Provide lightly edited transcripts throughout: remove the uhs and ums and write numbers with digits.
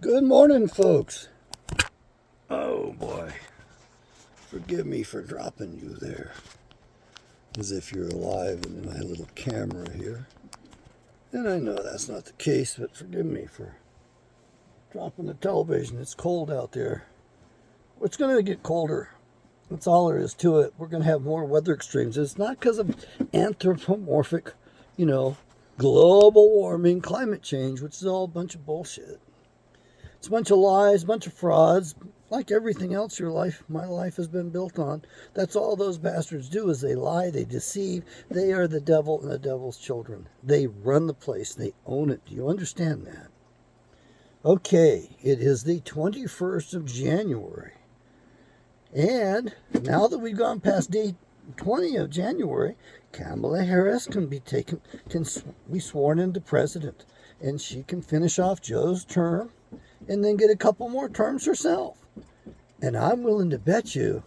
Good morning, folks. Oh boy, forgive me for dropping you there, as if you're alive in my little camera here. And I know that's not the case, but forgive me for dropping the television. It's cold out there. It's going to get colder. That's all there is to it. We're going to have more weather extremes. It's not because of anthropomorphic, global warming, climate change, which is all a bunch of bullshit. It's a bunch of lies, a bunch of frauds, like everything else my life has been built on. That's all those bastards do is they lie, they deceive. They are the devil and the devil's children. They run the place. They own it. Do you understand that? Okay, it is the 21st of January. And now that we've gone past day 20 of January, Kamala Harris can be sworn into president. And she can finish off Joe's term and then get a couple more terms herself. And I'm willing to bet you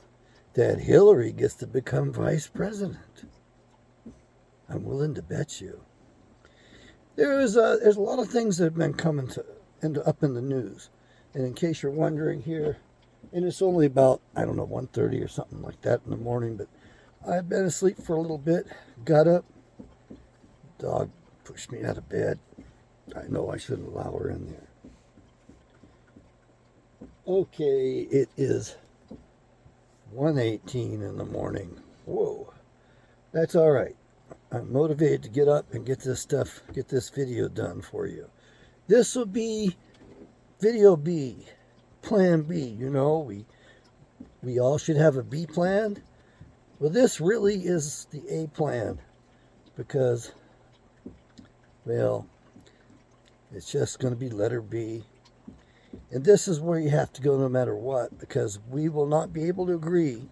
that Hillary gets to become vice president. I'm willing to bet you. There's a lot of things that have been coming up in the news. And in case you're wondering here, and it's only about, 1:30 or something like that in the morning, but I've been asleep for a little bit, got up, dog pushed me out of bed. I know I shouldn't allow her in there. Okay, it is 1:18 in the morning. Whoa, that's all right. I'm motivated to get up and get this video done for you. This will be video B, plan B. We all should have a B plan. Well, this really is the A plan because, well, it's just going to be letter B. And this is where you have to go no matter what, because we will not be able to agree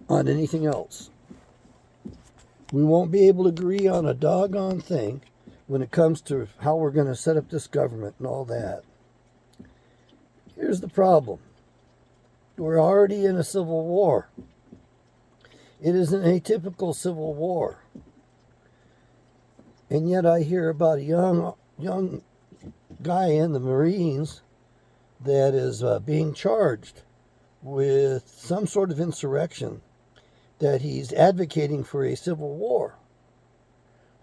on anything else. We won't be able to agree on a doggone thing when it comes to how we're going to set up this government and all that. Here's the problem. We're already in a civil war. It is an atypical civil war. And yet I hear about a young guy in the Marines that is being charged with some sort of insurrection, that he's advocating for a civil war.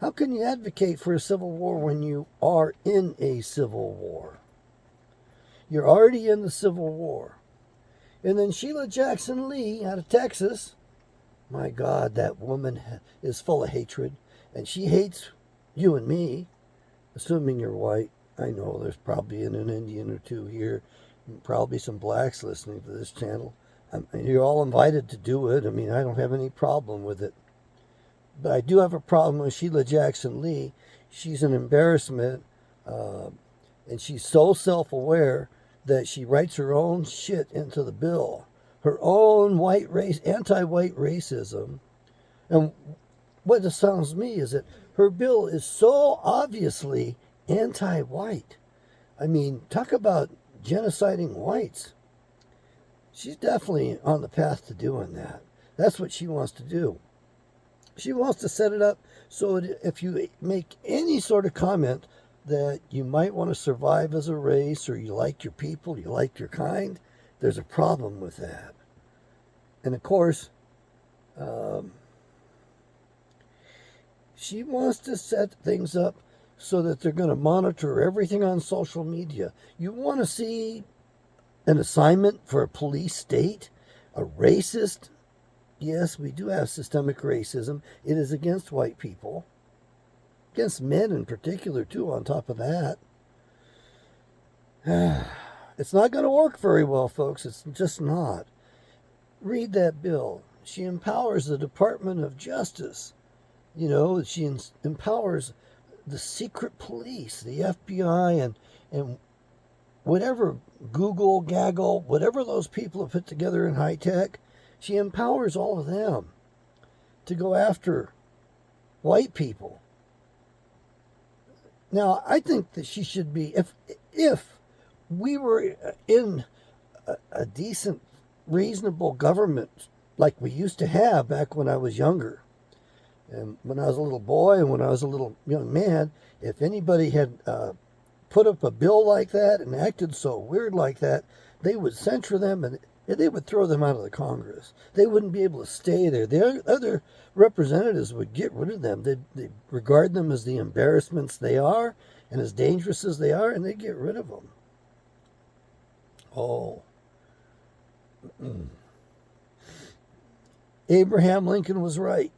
How can you advocate for a civil war when you are in a civil war? You're already in the Civil War. And then Sheila Jackson Lee out of Texas, my God, that woman is full of hatred. And she hates you and me, assuming you're white. I know there's probably an Indian or two here, and probably some blacks listening to this channel. You're all invited to do it. I don't have any problem with it. But I do have a problem with Sheila Jackson Lee. She's an embarrassment, and she's so self-aware that she writes her own shit into the bill. Her own anti-white racism. And what astounds me is that her bill is so obviously anti-white. Talk about genociding whites. She's definitely on the path to doing that. That's what she wants to do. She wants to set it up so that if you make any sort of comment that you might want to survive as a race, or you like your people, you like your kind, there's a problem with that. And of course, she wants to set things up so that they're going to monitor everything on social media. You want to see an assignment for a police state, a racist? Yes, we do have systemic racism. It is against white people, against men in particular, too, on top of that. It's not going to work very well, folks. It's just not. Read that bill. She empowers the Department of Justice. She empowers the secret police, the FBI, and whatever Google, Gaggle, whatever those people have put together in high tech, she empowers all of them to go after white people. Now, I think that she should be, if we were in a decent, reasonable government like we used to have back when I was younger, and when I was a little boy and when I was a little young man, if anybody had put up a bill like that and acted so weird like that, they would censure them and they would throw them out of the Congress. They wouldn't be able to stay there. The other representatives would get rid of them. They'd regard them as the embarrassments they are and as dangerous as they are, and they'd get rid of them. Oh. Abraham Lincoln was right.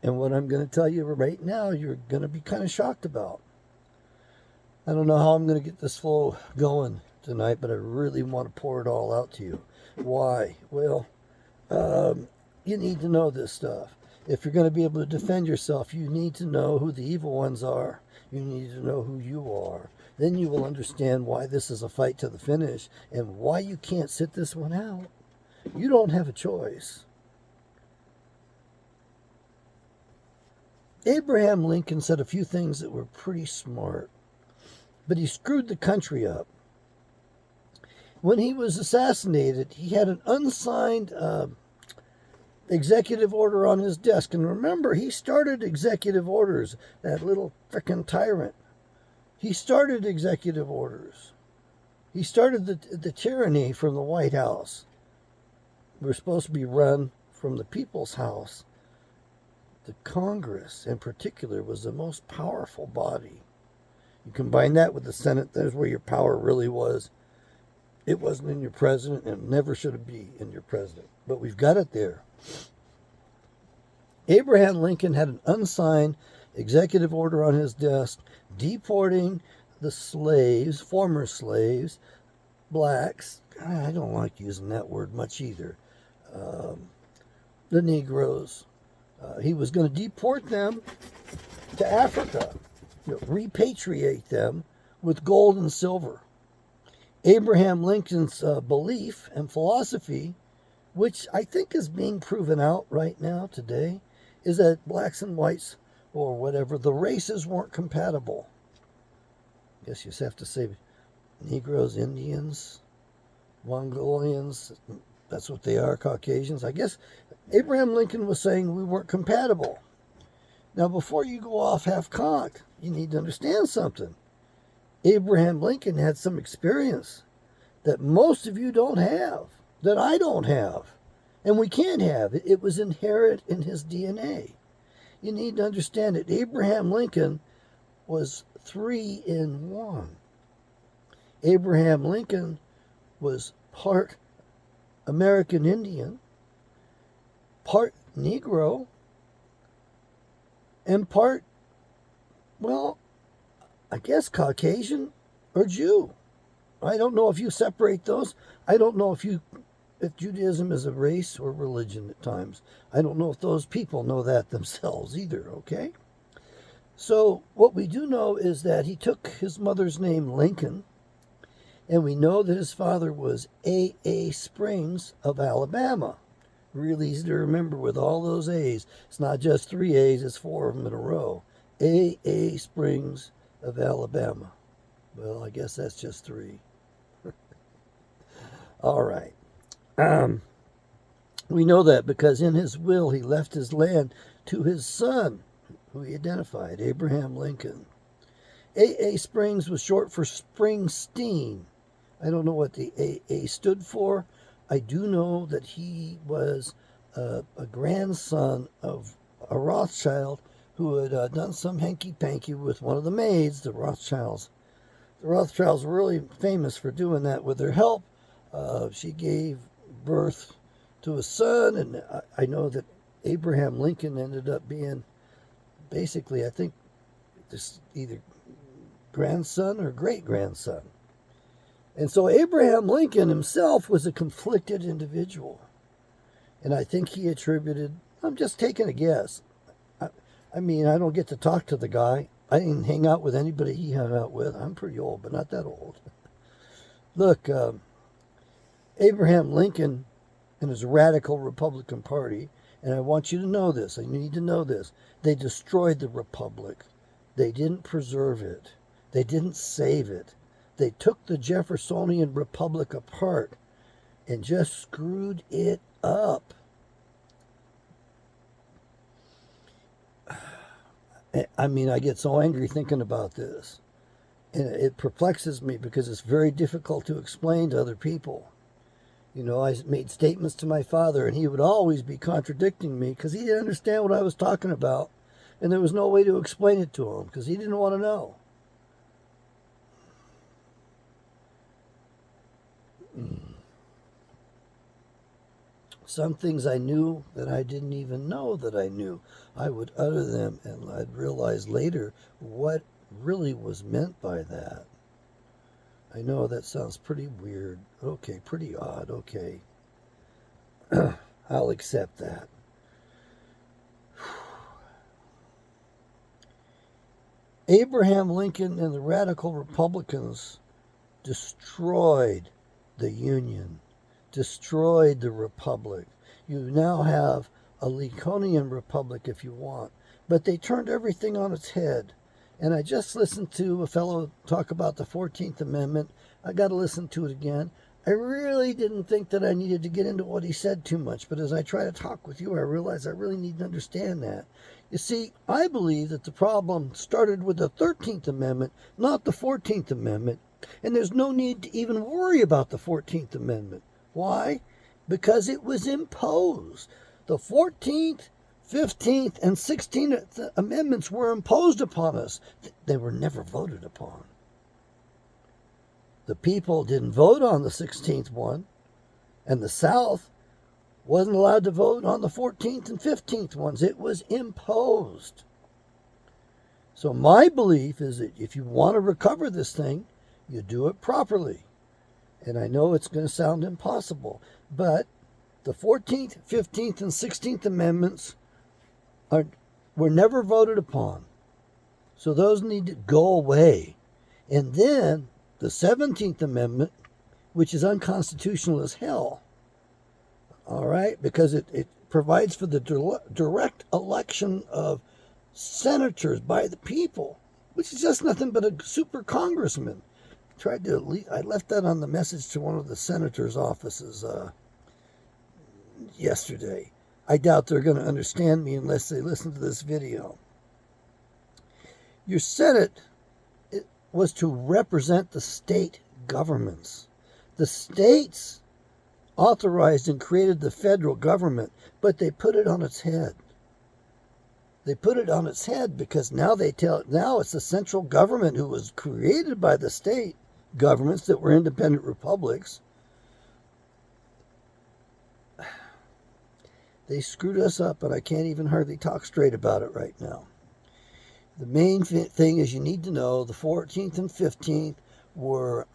And what I'm going to tell you right now, you're going to be kind of shocked about. I don't know how I'm going to get this flow going tonight, but I really want to pour it all out to you. Why? Well, you need to know this stuff. If you're going to be able to defend yourself, you need to know who the evil ones are. You need to know who you are. Then you will understand why this is a fight to the finish and why you can't sit this one out. You don't have a choice. Abraham Lincoln said a few things that were pretty smart, but he screwed the country up. When he was assassinated, he had an unsigned executive order on his desk. And remember, he started executive orders, that little frickin' tyrant. He started executive orders. He started the tyranny from the White House. We're supposed to be run from the people's house. The Congress, in particular, was the most powerful body. You combine that with the Senate, there's where your power really was. It wasn't in your president, and it never should be in your president. But we've got it there. Abraham Lincoln had an unsigned executive order on his desk deporting the slaves, former slaves, blacks. I don't like using that word much either. The Negroes. He was going to deport them to Africa, repatriate them with gold and silver. Abraham Lincoln's belief and philosophy, which I think is being proven out right now today, is that blacks and whites, or whatever, the races weren't compatible. I guess you just have to say Negroes, Indians, Mongolians, that's what they are, Caucasians. I guess Abraham Lincoln was saying we weren't compatible. Now, before you go off half-cocked, you need to understand something. Abraham Lincoln had some experience that most of you don't have, that I don't have, and we can't have. It was inherent in his DNA. You need to understand that Abraham Lincoln was 3 in 1. Abraham Lincoln was part American Indian, part Negro, and part, well, I guess Caucasian or Jew. I don't know if you separate those. I don't know if Judaism is a race or religion at times. I don't know if those people know that themselves either, okay? So what we do know is that he took his mother's name, Lincoln, and we know that his father was A. Springs of Alabama. Really easy to remember with all those A's. It's not just 3 A's, it's 4 of them in a row. A. Springs of Alabama. Well, I guess that's just 3. All right. We know that because in his will he left his land to his son, who he identified, Abraham Lincoln. A. Springs was short for Springsteen. I don't know what the A stood for. I do know that he was a grandson of a Rothschild who had done some hanky-panky with one of the maids, the Rothschilds. The Rothschilds were really famous for doing that with their help. She gave birth to a son, and I know that Abraham Lincoln ended up being basically, I think, this either grandson or great-grandson. And so Abraham Lincoln himself was a conflicted individual. And I think he attributed, I'm just taking a guess. I mean, I don't get to talk to the guy. I didn't hang out with anybody he hung out with. I'm pretty old, but not that old. Look, Abraham Lincoln and his radical Republican Party, and I want you to know this, and you need to know this, they destroyed the Republic. They didn't preserve it. They didn't save it. They took the Jeffersonian Republic apart and just screwed it up. I mean, I get so angry thinking about this. And it perplexes me because it's very difficult to explain to other people. You know, I made statements to my father, and he would always be contradicting me because he didn't understand what I was talking about. And there was no way to explain it to him because he didn't want to know. Some things I knew that I didn't even know that I knew. I would utter them, and I'd realize later what really was meant by that. I know that sounds pretty weird. Okay, pretty odd. Okay. I'll accept that. Abraham Lincoln and the radical Republicans destroyed the Union, destroyed the Republic. You now have a Lincolnian Republic if you want, but they turned everything on its head. And I just listened to a fellow talk about the 14th Amendment. I got to listen to it again. I really didn't think that I needed to get into what he said too much, but as I try to talk with you, I realize I really need to understand that. You see, I believe that the problem started with the 13th Amendment, not the 14th Amendment, and there's no need to even worry about the 14th Amendment. Why? Because it was imposed. The 14th, 15th, and 16th Amendments were imposed upon us. They were never voted upon. The people didn't vote on the 16th one, and the South wasn't allowed to vote on the 14th and 15th ones. It was imposed. So my belief is that if you want to recover this thing, you do it properly. And I know it's going to sound impossible, but the 14th, 15th, and 16th Amendments were never voted upon. So those need to go away. And then the 17th Amendment, which is unconstitutional as hell, all right, because it provides for the direct election of senators by the people, which is just nothing but a super congressman. I left that on the message to one of the senators' offices yesterday. I doubt they're going to understand me unless they listen to this video. Your Senate was to represent the state governments. The states authorized and created the federal government, but they put it on its head. They put it on its head because now it's the central government who was created by the state governments that were independent republics. They screwed us up, and I can't even hardly talk straight about it right now. The main thing is you need to know the 14th and 15th were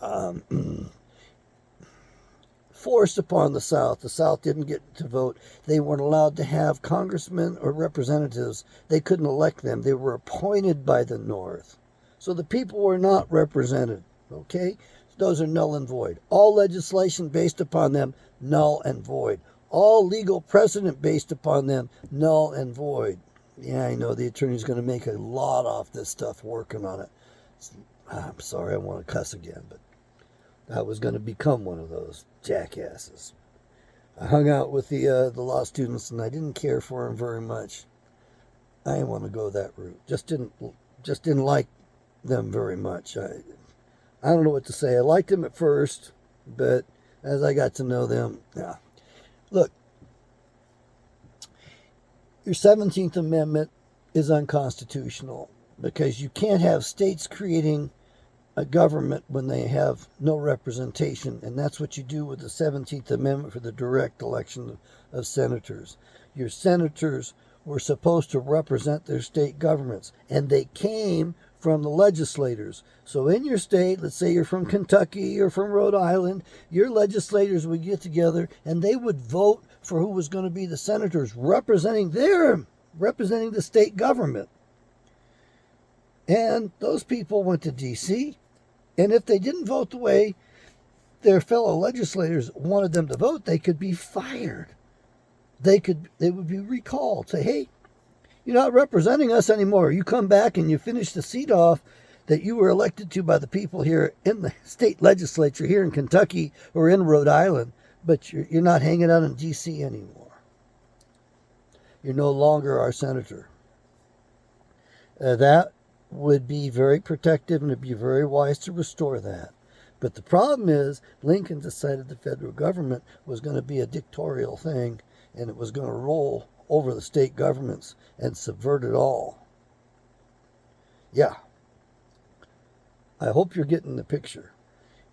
forced upon the South. The South didn't get to vote. They weren't allowed to have congressmen or representatives. They couldn't elect them. They were appointed by the North. So the people were not represented. Okay? Those are null and void. All legislation based upon them, null and void. All legal precedent based upon them, null and void. Yeah, I know the attorney's going to make a lot off this stuff working on it. I'm sorry, I want to cuss again, but I was going to become one of those jackasses. I hung out with the law students, and I didn't care for them very much. I didn't want to go that route. Just didn't like them very much. I don't know what to say. I liked them at first, but as I got to know them, yeah. Look, your 17th Amendment is unconstitutional because you can't have states creating a government when they have no representation, and that's what you do with the 17th Amendment for the direct election of senators. Your senators were supposed to represent their state governments, and they came from the legislators. So in your state, let's say you're from Kentucky or from Rhode Island, your legislators would get together and they would vote for who was going to be the senators representing the state government. And those people went to D.C., and if they didn't vote the way their fellow legislators wanted them to vote, they could be fired. They would be recalled. Say, hey, you're not representing us anymore. You come back and you finish the seat off that you were elected to by the people here in the state legislature here in Kentucky or in Rhode Island, but you're not hanging out in D.C. anymore. You're no longer our senator. That would be very protective and it'd be very wise to restore that. But the problem is Lincoln decided the federal government was going to be a dictatorial thing and it was going to roll over the state governments and subvert it all. Yeah. I hope you're getting the picture.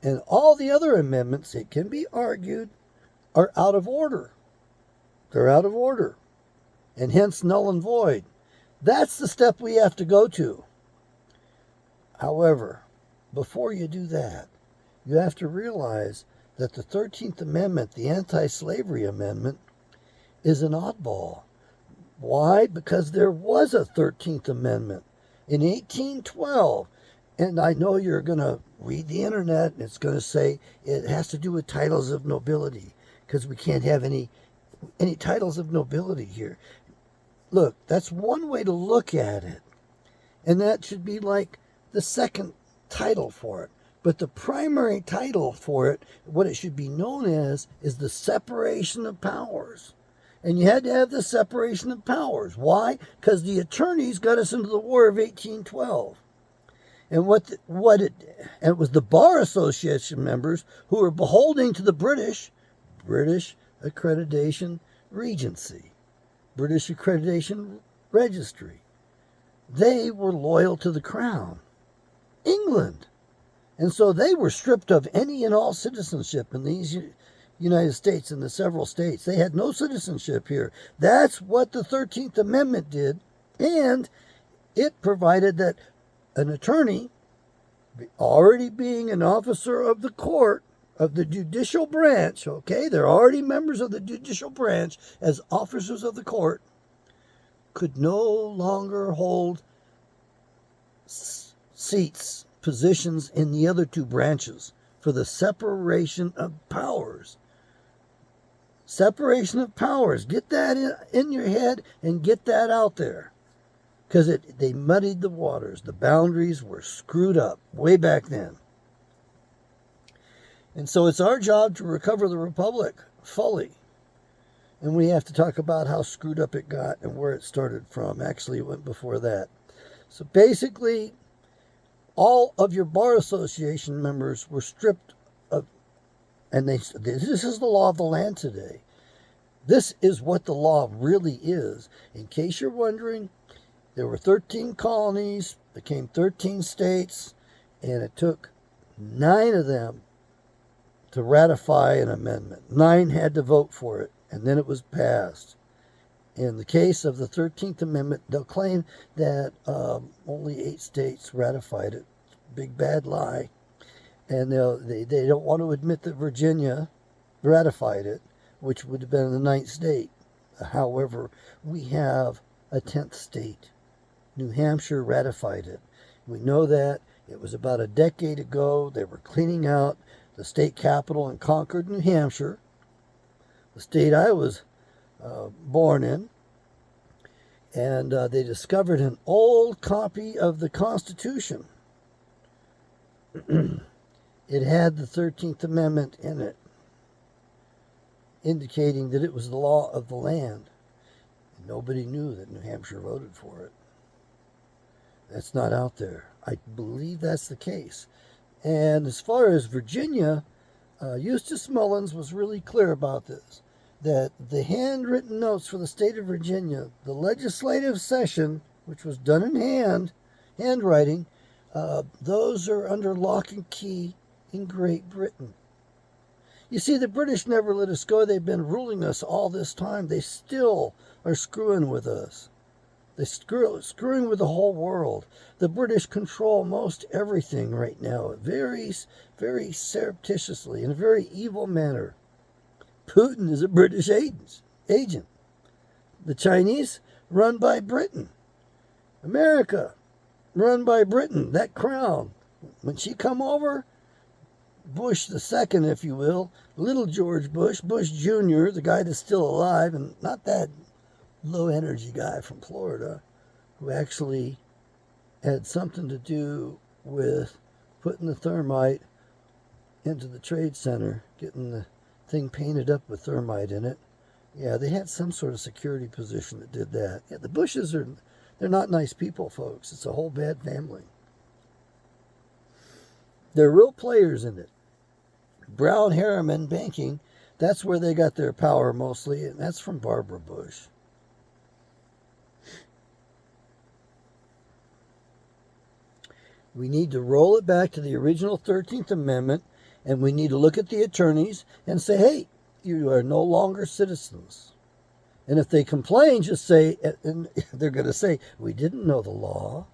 And all the other amendments, it can be argued, are out of order. They're out of order. And hence null and void. That's the step we have to go to. However, before you do that, you have to realize that the 13th Amendment, the anti-slavery amendment, is an oddball. Why? Because there was a 13th Amendment in 1812. And I know you're going to read the internet and it's going to say it has to do with titles of nobility because we can't have any titles of nobility here. Look, that's one way to look at it. And that should be like the second title for it. But the primary title for it, what it should be known as, is the separation of powers. And you had to have the separation of powers. Why? Because the attorneys got us into the War of 1812. And it was the Bar Association members who were beholding to the British Accreditation Regency, British Accreditation Registry. They were loyal to the Crown, England. And so they were stripped of any and all citizenship in these United States, in the several states. They had no citizenship here. That's what the 13th Amendment did. And it provided that an attorney, already being an officer of the court, of the judicial branch, okay, they're already members of the judicial branch as officers of the court, could no longer hold seats, positions in the other two branches for the separation of powers. Separation of powers. Get that in your head and get that out there. Because they muddied the waters. The boundaries were screwed up way back then. And so it's our job to recover the Republic fully. And we have to talk about how screwed up it got and where it started from. Actually, it went before that. So basically, all of your Bar Association members were stripped of, and this is the law of the land today. This is what the law really is. In case you're wondering, there were 13 colonies, became 13 states, and it took 9 of them to ratify an amendment. 9 had to vote for it, and then it was passed. In the case of the 13th Amendment, they'll claim that only 8 states ratified it. Big bad lie. And they don't want to admit that Virginia ratified it, which would have been the 9th state. However, we have a 10th state. New Hampshire ratified it. We know that. It was about a decade ago. They were cleaning out the state capital in Concord, New Hampshire, the state I was born in. And they discovered an old copy of the Constitution. It had the 13th Amendment in it, indicating that it was the law of the land. And nobody knew that New Hampshire voted for it. That's not out there. I believe that's the case. And as far as Virginia, Eustace Mullins was really clear about this, that the handwritten notes for the state of Virginia, the legislative session, which was done in handwriting, those are under lock and key in Great Britain. You see, the British never let us go. They've been ruling us all this time. They still are screwing with us. They're screwing with the whole world. The British control most everything right now, very, very surreptitiously, in a very evil manner. Putin is a British agent. The Chinese, run by Britain. America, run by Britain. That crown, when she come over, Bush the second, if you will, little George Bush, Bush Jr., the guy that's still alive, and not that low-energy guy from Florida, who actually had something to do with putting the thermite into the Trade Center, getting the thing painted up with thermite in it. Yeah, they had some sort of security position that did that. Yeah, the Bushes are They're not nice people, folks. It's a whole bad family. They're real players in it. Brown Harriman banking, that's where they got their power mostly, and that's from Barbara Bush. We need to roll it back to the original 13th Amendment, and we need to look at the attorneys and say, hey, you are no longer citizens. And if they complain, just say, and they're going to say, we didn't know the law.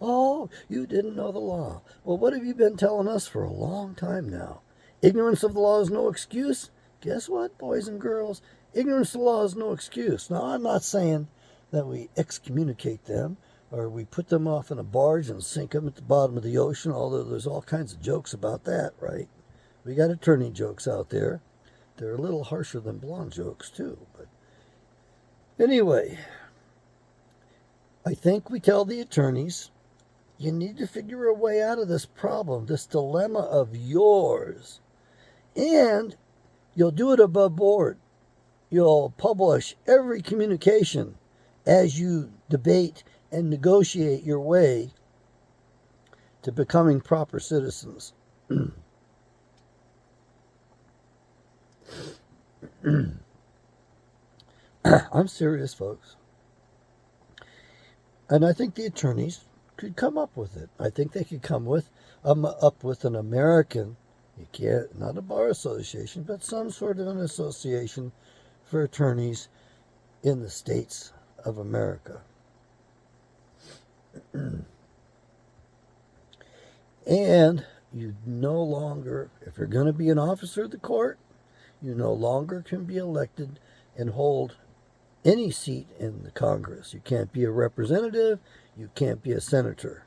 Oh, you didn't know the law. Well, what have you been telling us for a long time now? Ignorance of the law is no excuse. Guess what, boys and girls? Ignorance of the law is no excuse. Now, I'm not saying that we excommunicate them or we put them off in a barge and sink them at the bottom of the ocean, although there's all kinds of jokes about that, right? We got attorney jokes out there. They're a little harsher than blonde jokes, too. But anyway, I think we tell the attorneys, you need to figure a way out of this problem, this dilemma of yours. And you'll do it above board. You'll publish every communication as you debate and negotiate your way to becoming proper citizens. I'm serious, folks. And I think the attorneys could come up with it. I think they could come up with an American, you can't, not a bar association, but some sort of an association for attorneys in the states of America. And you no longer, if you're going to be an officer of the court, you no longer can be elected and hold any seat in the Congress. You can't be a representative. You can't be a senator.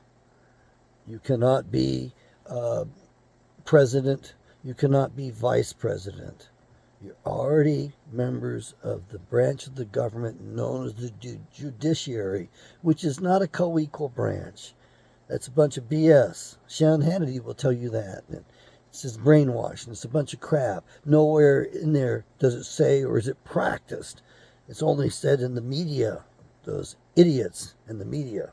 You cannot be president. You cannot be vice president. You're already members of the branch of the government known as the judiciary, which is not a co-equal branch. That's a bunch of BS. Sean Hannity will tell you that. It's just brainwashing. It's a bunch of crap. Nowhere in there does it say or is it practiced. It's only said in the media. Those idiots in the media.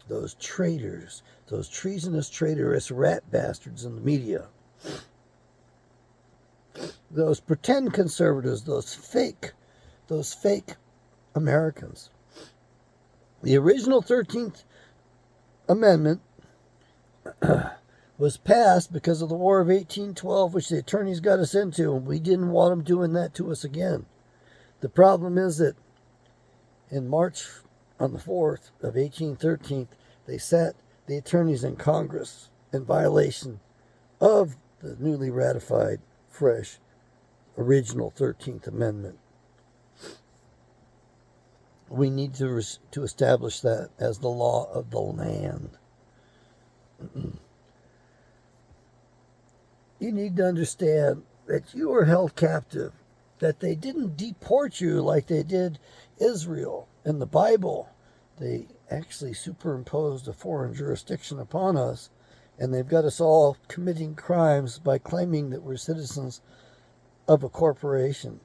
Those traitors. Those treasonous, traitorous rat bastards in the media. Those pretend conservatives. Those fake Americans. The original 13th Amendment was passed because of the War of 1812, which the attorneys got us into, and we didn't want them doing that to us again. The problem is that in March on the 4th of 1813, they sat the attorneys in Congress in violation of the newly ratified, fresh, original 13th Amendment. We need to establish that as the law of the land. You need to understand that you were held captive, that they didn't deport you like they did Israel in the Bible. They actually superimposed a foreign jurisdiction upon us, and they've got us all committing crimes by claiming that we're citizens of a corporation.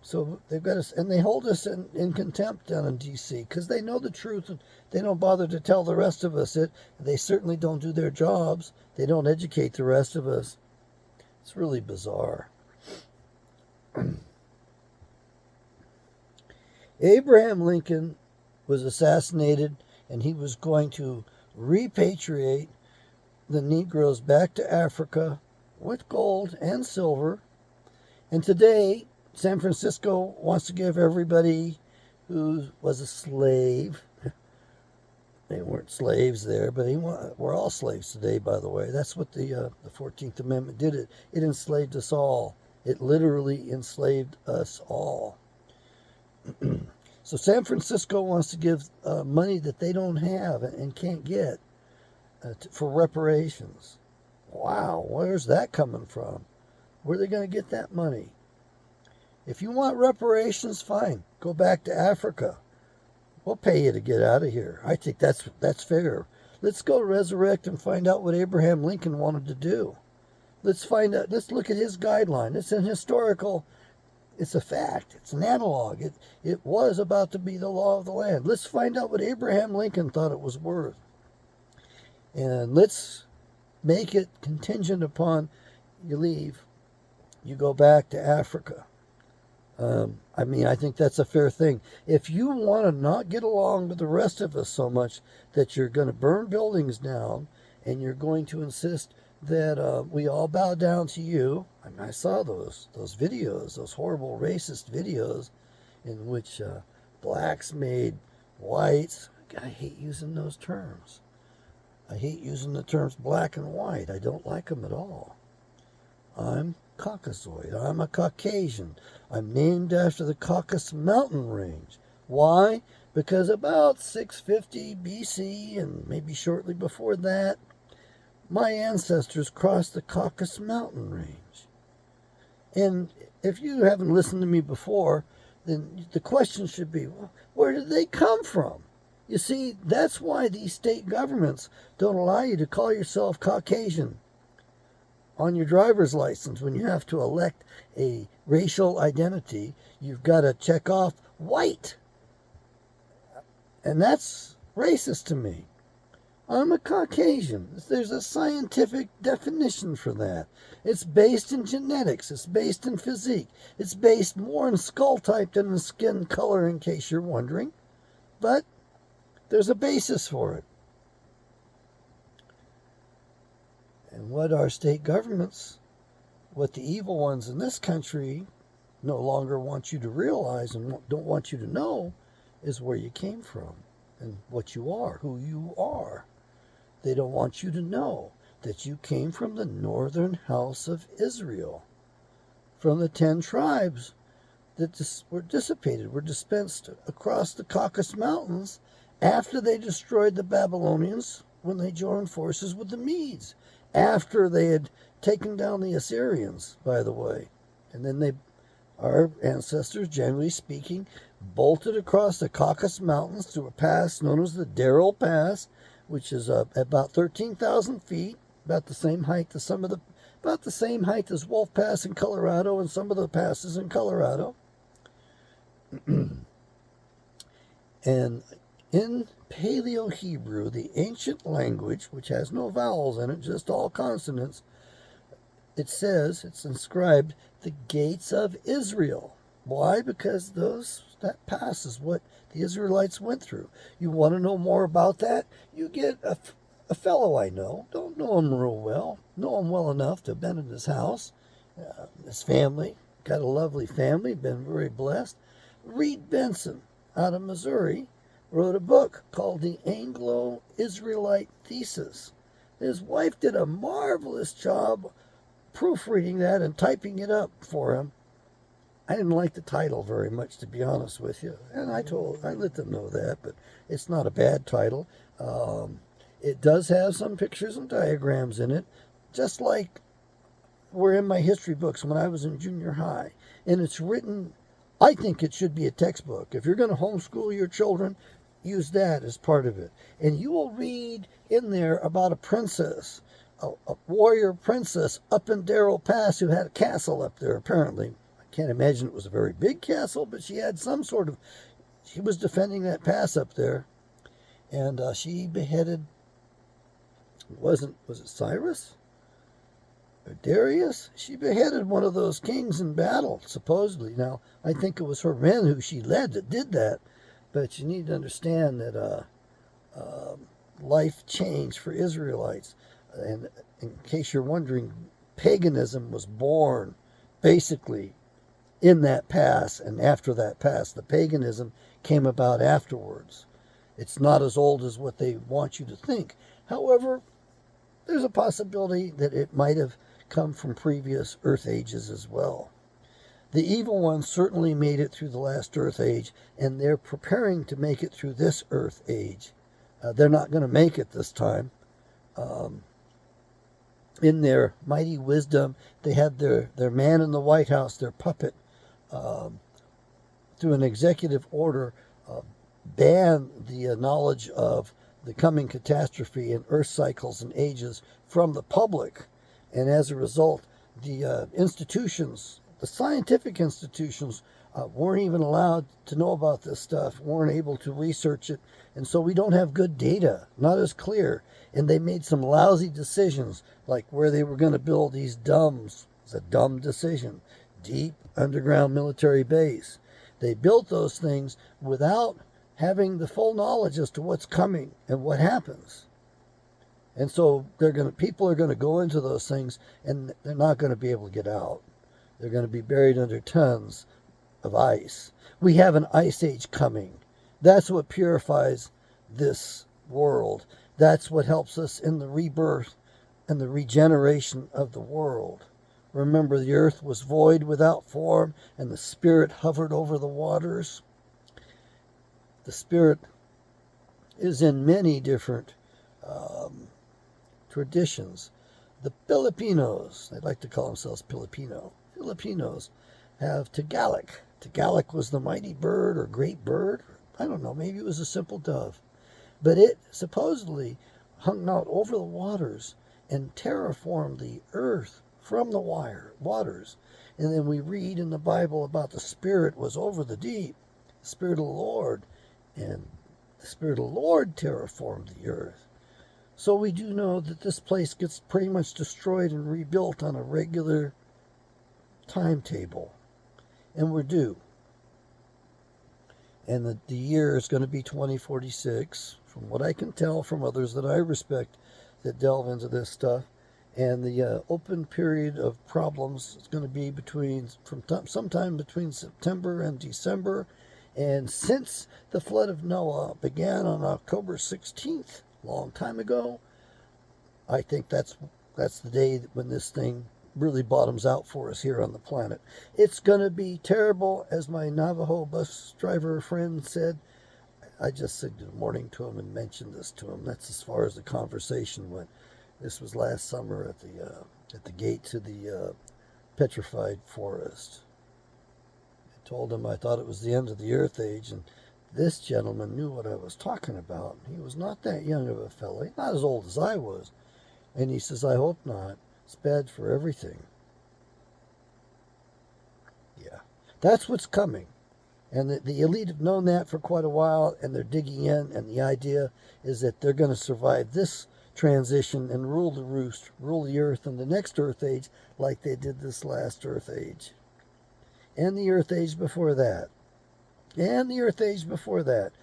So they've got us, and they hold us in contempt down in D.C. because they know the truth and they don't bother to tell the rest of us it. They certainly don't do their jobs. They don't educate the rest of us. It's really bizarre. Abraham Lincoln was assassinated, and he was going to repatriate the Negroes back to Africa with gold and silver. And today, San Francisco wants to give everybody who was a slave, they weren't slaves there, but we're all slaves today, by the way. That's what the 14th Amendment did. It enslaved us all. It literally enslaved us all. So San Francisco wants to give money that they don't have and can't get for reparations. Wow, where's that coming from? Where are they going to get that money? If you want reparations, fine. Go back to Africa. We'll pay you to get out of here. I think that's fair. Let's go resurrect and find out what Abraham Lincoln wanted to do. Let's find out. Let's look at his guideline. It's an historical It's a fact. It's an analog. It was about to be the law of the land. Let's find out what Abraham Lincoln thought it was worth. And let's make it contingent upon you leave, you go back to Africa. I think that's a fair thing. If you want to not get along with the rest of us so much that you're going to burn buildings down and you're going to insist that we all bow down to you. I saw those videos, those horrible racist videos in which blacks made whites. I hate using those terms. I hate using the terms black and white. I don't like them at all. I'm Caucasoid. I'm a Caucasian. I'm named after the Caucasus mountain range. Why? Because about 650 BC and maybe shortly before that, my ancestors crossed the Caucasus mountain range. And if you haven't listened to me before, then the question should be, well, where did they come from? You see, that's why these state governments don't allow you to call yourself Caucasian on your driver's license. When you have to elect a racial identity, you've got to check off white. And that's racist to me. I'm a Caucasian. There's a scientific definition for that. It's based in genetics. It's based in physique. It's based more in skull type than in skin color, in case you're wondering. But there's a basis for it. And what our state governments, what the evil ones in this country no longer want you to realize and don't want you to know is where you came from and what you are, who you are. They don't want you to know that you came from the northern house of Israel, from the 10 tribes that were dissipated, were dispensed across the Caucasus Mountains after they destroyed the Babylonians when they joined forces with the Medes, after they had taken down the Assyrians, by the way. And then our ancestors, generally speaking, bolted across the Caucasus Mountains through a pass known as the Darrell Pass, which is about 13,000 feet, about the same height as Wolf Pass in Colorado and some of the passes in Colorado. And in Paleo-Hebrew, the ancient language, which has no vowels in it, just all consonants, it says, it's inscribed, the gates of Israel. Why? Because that pass is what the Israelites went through. You want to know more about that? You get a fellow I know. Don't know him real well. Know him well enough to have been in his house. His family. Got a lovely family. Been very blessed. Reed Benson out of Missouri wrote a book called The Anglo-Israelite Thesis. His wife did a marvelous job proofreading that and typing it up for him. I didn't like the title very much, to be honest with you. And I let them know that, but it's not a bad title. It does have some pictures and diagrams in it, just like were in my history books when I was in junior high. And it's written, I think it should be a textbook. If you're going to homeschool your children, use that as part of it. And you will read in there about a princess, a warrior princess up in Darrell Pass who had a castle up there, apparently. Can't imagine it was a very big castle, but she had she was defending that pass up there, and she beheaded, was it Cyrus or Darius? She beheaded one of those kings in battle, supposedly. Now, I think it was her men who she led that did that, but you need to understand that life changed for Israelites. And in case you're wondering, paganism was born basically in that pass, and after that pass. The paganism came about afterwards. It's not as old as what they want you to think. However, there's a possibility that it might have come from previous earth ages as well. The evil ones certainly made it through the last earth age, and they're preparing to make it through this earth age. They're not going to make it this time. In their mighty wisdom, they had their man in the White House, their puppet, through an executive order, ban the knowledge of the coming catastrophe and earth cycles and ages from the public. And as a result, the institutions, the scientific institutions weren't even allowed to know about this stuff, weren't able to research it, and so we don't have good data, not as clear. And they made some lousy decisions, like where they were going to build these domes. It's a dumb decision. Deep underground military base. They built those things without having the full knowledge as to what's coming and what happens. And so people are going to go into those things, and they're not going to be able to get out. They're going to be buried under tons of ice. We have an ice age coming. That's what purifies this world. That's what helps us in the rebirth and the regeneration of the world. Remember, the earth was void without form, and the Spirit hovered over the waters. The Spirit is in many different traditions. The Filipinos, they like to call themselves Filipino. Filipinos have Tagalog. Tagalog was the mighty bird or great bird. I don't know, maybe it was a simple dove. But it supposedly hung out over the waters and terraformed the earth from the waters. And then we read in the Bible about the Spirit was over the deep, the Spirit of the Lord, and the Spirit of the Lord terraformed the earth. So we do know that this place gets pretty much destroyed and rebuilt on a regular timetable. And we're due. And the year is going to be 2046, from what I can tell from others that I respect that delve into this stuff. And the open period of problems is going to be sometime between September and December. And since the flood of Noah began on October 16th, a long time ago, I think that's the day when this thing really bottoms out for us here on the planet. It's going to be terrible, as my Navajo bus driver friend said. I just said good morning to him and mentioned this to him. That's as far as the conversation went. This was last summer at the gate to the petrified forest. I told him I thought it was the end of the Earth Age, and this gentleman knew what I was talking about. He was not that young of a fellow, not as old as I was. And he says, I hope not. It's bad for everything. Yeah, that's what's coming. And the elite have known that for quite a while, and they're digging in, and the idea is that they're going to survive this transition and rule the roost, rule the earth in the next Earth Age like they did this last Earth Age. And the Earth Age before that. And the Earth Age before that.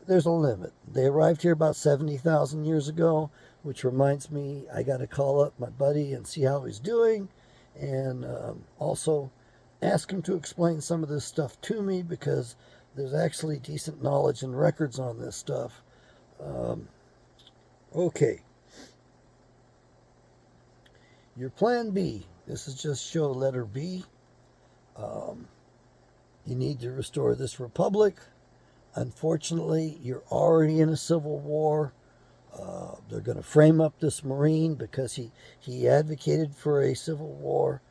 There's a limit. They arrived here about 70,000 years ago, which reminds me I got to call up my buddy and see how he's doing, and also ask him to explain some of this stuff to me, because there's actually decent knowledge and records on this stuff. Okay. Your plan B. This is just show letter B. You need to restore this republic. Unfortunately, you're already in a civil war. They're going to frame up this Marine because he advocated for a civil war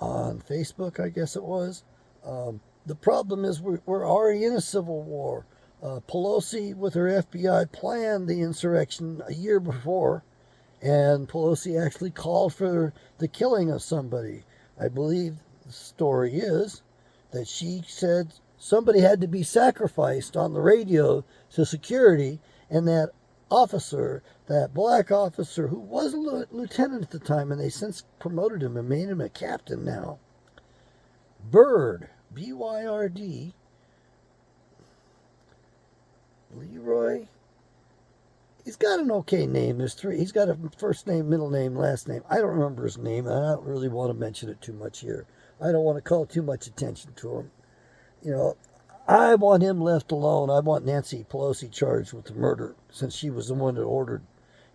on Facebook, I guess it was. The problem is we're already in a civil war. Pelosi, with her FBI, planned the insurrection a year before, and Pelosi actually called for the killing of somebody. I believe the story is that she said somebody had to be sacrificed on the radio to security, and that officer, that black officer, who was a lieutenant at the time, and they since promoted him and made him a captain now, Byrd, B-Y-R-D, Leroy, he's got an okay name. There's three. He's got a first name, middle name, last name. I don't remember his name, and I don't really want to mention it too much here. I don't want to call too much attention to him. You know, I want him left alone. I want Nancy Pelosi charged with the murder, since she was the one that ordered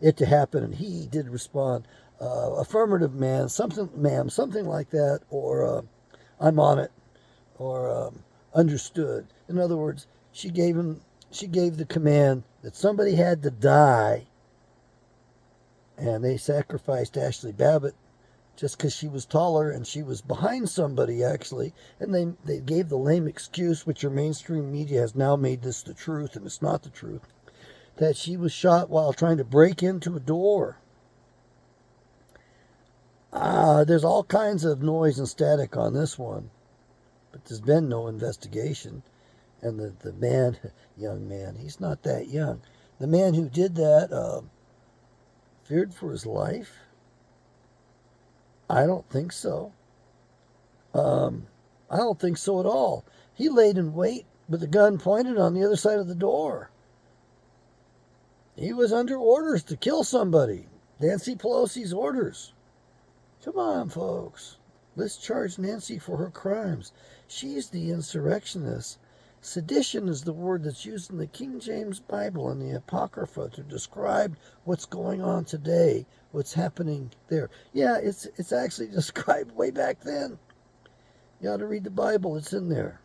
it to happen, and he did respond. Affirmative, man, something, ma'am, something like that, or I'm on it, or understood. In other words, she gave the command that somebody had to die, and they sacrificed Ashley Babbitt just because she was taller and she was behind somebody, actually, and they gave the lame excuse, which your mainstream media has now made this the truth, and it's not the truth, that she was shot while trying to break into a door. There's all kinds of noise and static on this one, but there's been no investigation. And the man, young man, he's not that young. The man who did that feared for his life? I don't think so. I don't think so at all. He laid in wait with a gun pointed on the other side of the door. He was under orders to kill somebody. Nancy Pelosi's orders. Come on, folks. Let's charge Nancy for her crimes. She's the insurrectionist. Sedition is the word that's used in the King James Bible and the Apocrypha to describe what's going on today, what's happening there. Yeah, it's actually described way back then. You ought to read the Bible. It's in there.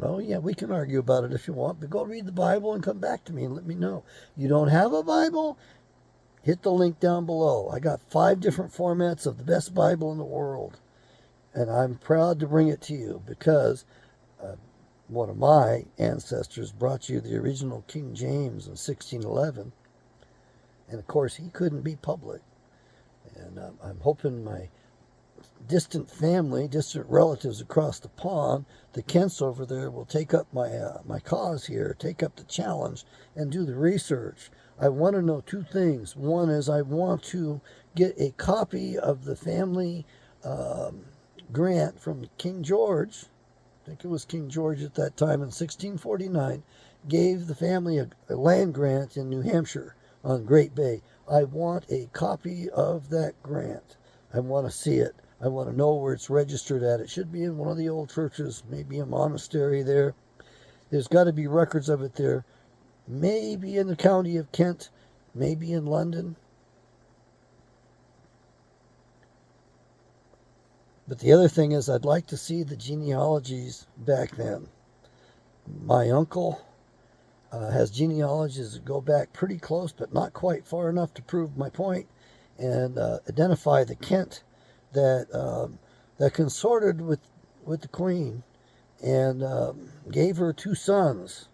Oh, yeah, we can argue about it if you want, but go read the Bible and come back to me and let me know. You don't have a Bible? Hit the link down below. I got 5 different formats of the best Bible in the world, and I'm proud to bring it to you because one of my ancestors brought you the original King James in 1611, and of course he couldn't be public. And I'm hoping my distant family, distant relatives across the pond, the Kents over there, will take up my cause here, take up the challenge, and do the research. I want to know 2 things. One is I want to get a copy of the family grant from King George. I think it was King George at that time in 1649, gave the family a land grant in New Hampshire on Great Bay. I want a copy of that grant. I want to see it. I want to know where it's registered at. It should be in one of the old churches, maybe a monastery there. There's got to be records of it there. Maybe in the county of Kent, maybe in London. But the other thing is I'd like to see the genealogies back then. My uncle has genealogies that go back pretty close, but not quite far enough to prove my point, and identify the Kent that consorted with the Queen and gave her 2 sons.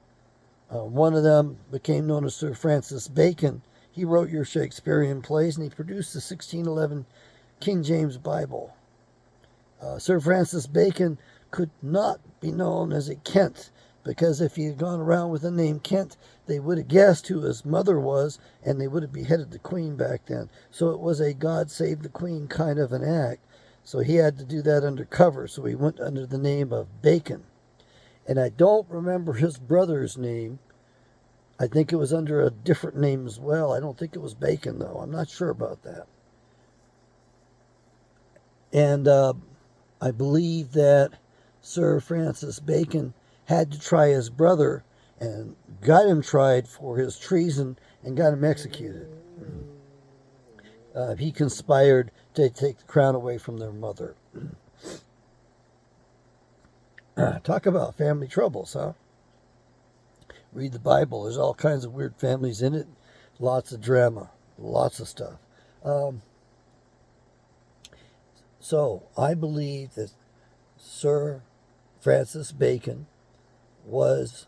One of them became known as Sir Francis Bacon. He wrote your Shakespearean plays, and he produced the 1611 King James Bible. Sir Francis Bacon could not be known as a Kent, because if he had gone around with the name Kent, they would have guessed who his mother was, and they would have beheaded the Queen back then. So it was a God Save the Queen kind of an act. So he had to do that undercover, so he went under the name of Bacon. And I don't remember his brother's name. I think it was under a different name as well. I don't think it was Bacon, though. I'm not sure about that. And I believe that Sir Francis Bacon had to try his brother and got him tried for his treason and got him executed. He conspired to take the crown away from their mother. Talk about family troubles, huh? Read the Bible. There's all kinds of weird families in it. Lots of drama. Lots of stuff. So I believe that Sir Francis Bacon was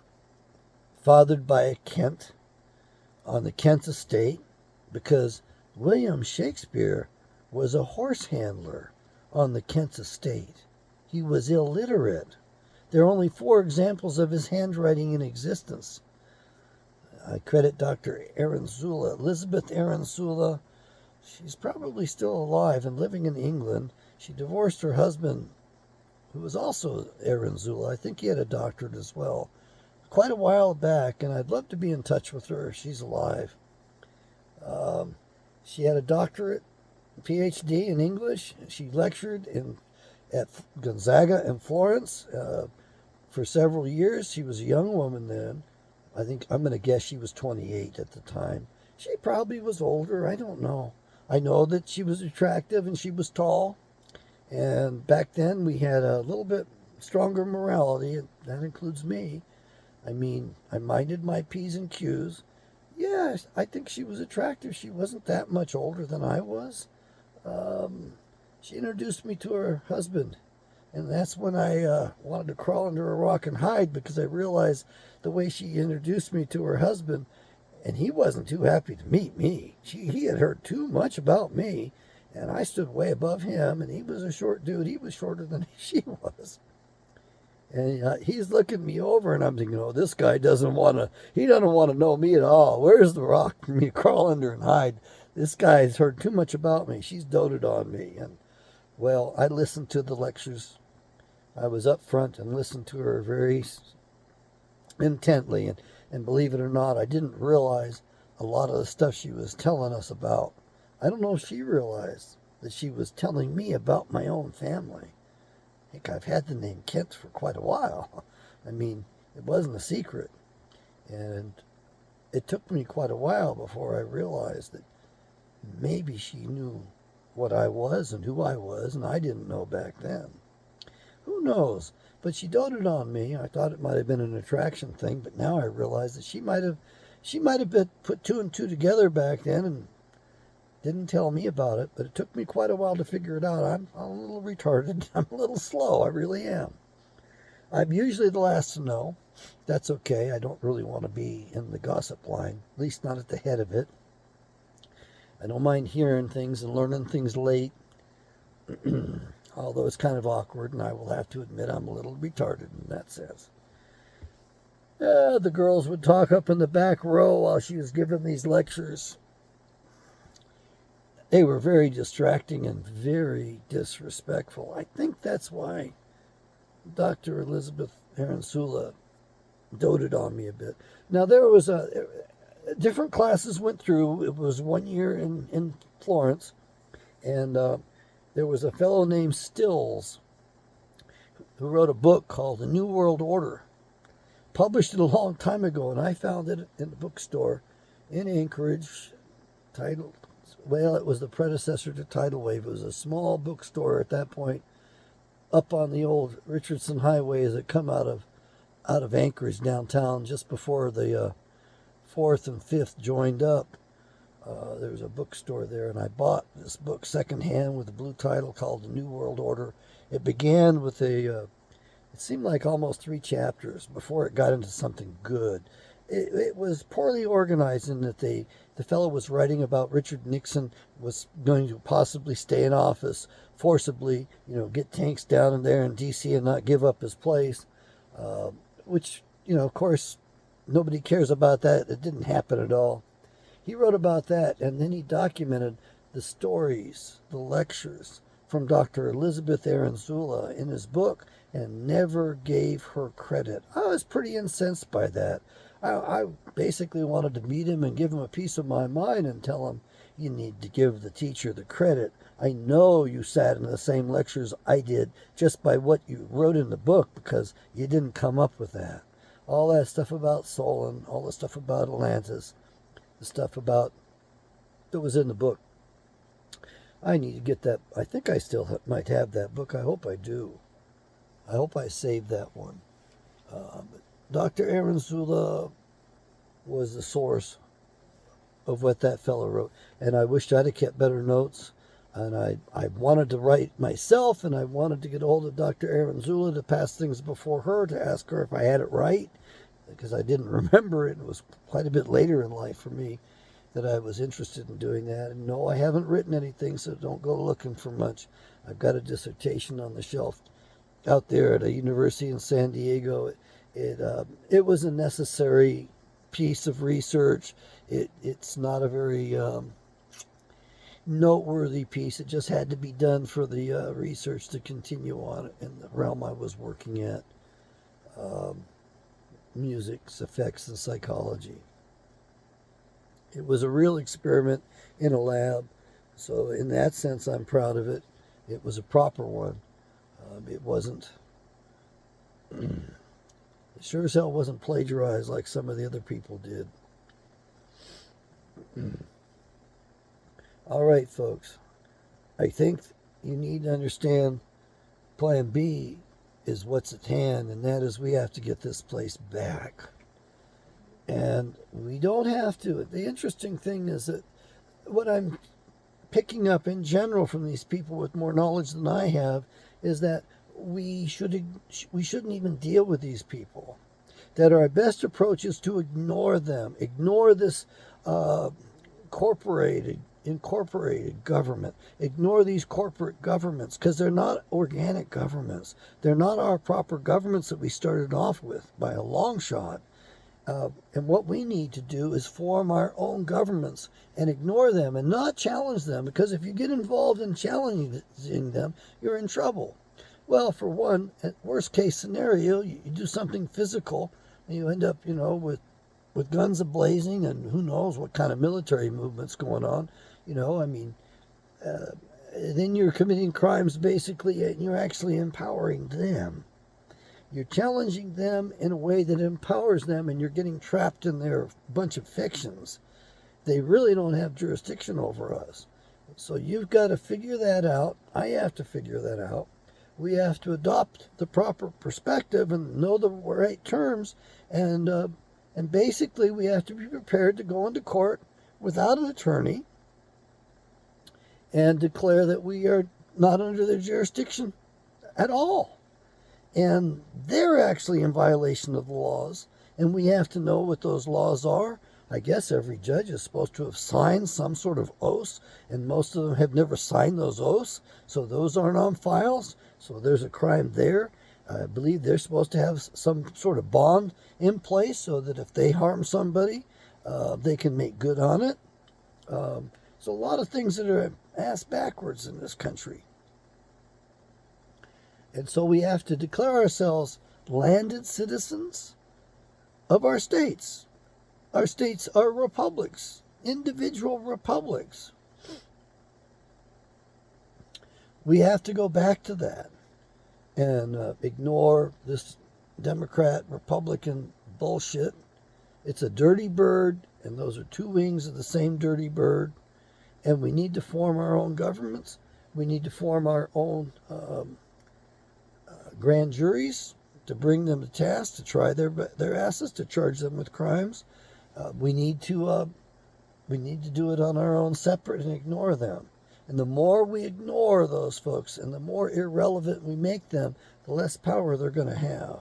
fathered by a Kent on the Kent estate, because William Shakespeare was a horse handler on the Kent estate. He was illiterate. There are only 4 examples of his handwriting in existence. I credit Dr. Aranzula, Elizabeth Aranzula. She's probably still alive and living in England. She divorced her husband, who was also Aranzula. I think he had a doctorate as well, quite a while back, and I'd love to be in touch with her if she's alive. She had a doctorate, PhD in English. She lectured at Gonzaga and Florence for several years. She was a young woman then. I'm going to guess she was 28 at the time. She probably was older. I don't know. I know that she was attractive and she was tall. And back then we had a little bit stronger morality. That includes me. I mean, I minded my P's and Q's. Yeah, I think she was attractive. She wasn't that much older than I was. She introduced me to her husband. And that's when I wanted to crawl under a rock and hide, because I realized the way she introduced me to her husband, and he wasn't too happy to meet me. He had heard too much about me, And I stood way above him, and he was a short dude. He was shorter than she was. And he's looking me over, and I'm thinking, oh, this guy doesn't want to know me at all. Where's the rock for me to crawl under and hide? This guy's heard too much about me. She's doted on me. And, well, I listened to the lectures. I was up front and listened to her very intently. And believe it or not, I didn't realize a lot of the stuff she was telling us about. I don't know if she realized that she was telling me about my own family. I think I've had the name Kent for quite a while. I mean, it wasn't a secret. And it took me quite a while before I realized that maybe she knew what I was and who I was, and I didn't know back then. Who knows? But she doted on me. I thought it might have been an attraction thing, but now I realize that she might have put two and two together back then and didn't tell me about it, but it took me quite a while to figure it out. I'm a little retarded. I'm a little slow. I really am. I'm usually the last to know. That's okay. I don't really want to be in the gossip line, at least not at the head of it. I don't mind hearing things and learning things late, although it's kind of awkward, and I will have to admit I'm a little retarded in that sense. The girls would talk up in the back row while she was giving these lectures. They were very distracting and very disrespectful. I think that's why Dr. Elizabeth Arensula doted on me a bit. Now, there was different classes went through. It was 1 year in Florence, and there was a fellow named Stills who wrote a book called The New World Order. Published it a long time ago, and I found it in the bookstore in Anchorage, titled, well, it was the predecessor to Tidal Wave. It was a small bookstore at that point, up on the old Richardson Highway as it come out of Anchorage downtown, just before the 4th and 5th joined up. There was a bookstore there, and I bought this book secondhand with a blue title called The New World Order. It began with it seemed like almost 3 chapters before it got into something good. It was poorly organized in that the fellow was writing about Richard Nixon was going to possibly stay in office forcibly, get tanks down in there in D.C. and not give up his place, which, of course, nobody cares about that. It didn't happen at all. He wrote about that, and then he documented the stories, the lectures from Dr. Elizabeth Arensula in his book and never gave her credit. I was pretty incensed by that. I basically wanted to meet him and give him a piece of my mind and tell him, you need to give the teacher the credit. I know you sat in the same lectures I did just by what you wrote in the book, because you didn't come up with that. All that stuff about Solon, all the stuff about Atlantis, the stuff about that was in the book. I need to get that. I think I still might have that book. I hope I do. I hope I saved that one. But Dr. Arensula was the source of what that fellow wrote. And I wished I'd have kept better notes. And I wanted to write myself, and I wanted to get a hold of Dr. Arensula to pass things before her, to ask her if I had it right, because I didn't remember it. It was quite a bit later in life for me that I was interested in doing that. And no, I haven't written anything, so don't go looking for much. I've got a dissertation on the shelf out there at a university in San Diego. It was a necessary piece of research. It's not a very noteworthy piece. It just had to be done for the research to continue on in the realm I was working at. Music, effects, and psychology. It was a real experiment in a lab, so in that sense I'm proud of it. It was a proper one. It wasn't, it sure as hell wasn't plagiarized like some of the other people did. All right, folks. I think you need to understand plan B is what's at hand, and that is we have to get this place back. And we don't have to. The interesting thing is that what I'm picking up in general from these people with more knowledge than I have is that we shouldn't even deal with these people. That our best approach is to ignore them, ignore this corporated incorporated government. Ignore these corporate governments because they're not organic governments. They're not our proper governments that we started off with by a long shot. And what we need to do is form our own governments and ignore them and not challenge them, because if you get involved in challenging them, you're in trouble. Well, for one, at worst case scenario, you do something physical and you end up, with guns a-blazing and who knows what kind of military movement's going on. Then you're committing crimes basically, and you're actually empowering them. You're challenging them in a way that empowers them, and you're getting trapped in their bunch of fictions. They really don't have jurisdiction over us. So you've got to figure that out. I have to figure that out. We have to adopt the proper perspective and know the right terms, and basically we have to be prepared to go into court without an attorney and declare that we are not under their jurisdiction at all. And they're actually in violation of the laws, and we have to know what those laws are. I guess every judge is supposed to have signed some sort of oath, and most of them have never signed those oaths, so those aren't on files. So there's a crime there. I believe they're supposed to have some sort of bond in place so that if they harm somebody, they can make good on it. So a lot of things that are ass backwards in this country. And so we have to declare ourselves landed citizens of our states. Our states are republics, individual republics. We have to go back to that and ignore this Democrat-Republican bullshit. It's a dirty bird, and those are two wings of the same dirty bird. And we need to form our own governments. We need to form our own grand juries to bring them to task, to try their asses, to charge them with crimes. We need to do it on our own separate and ignore them. And the more we ignore those folks and the more irrelevant we make them, the less power they're going to have.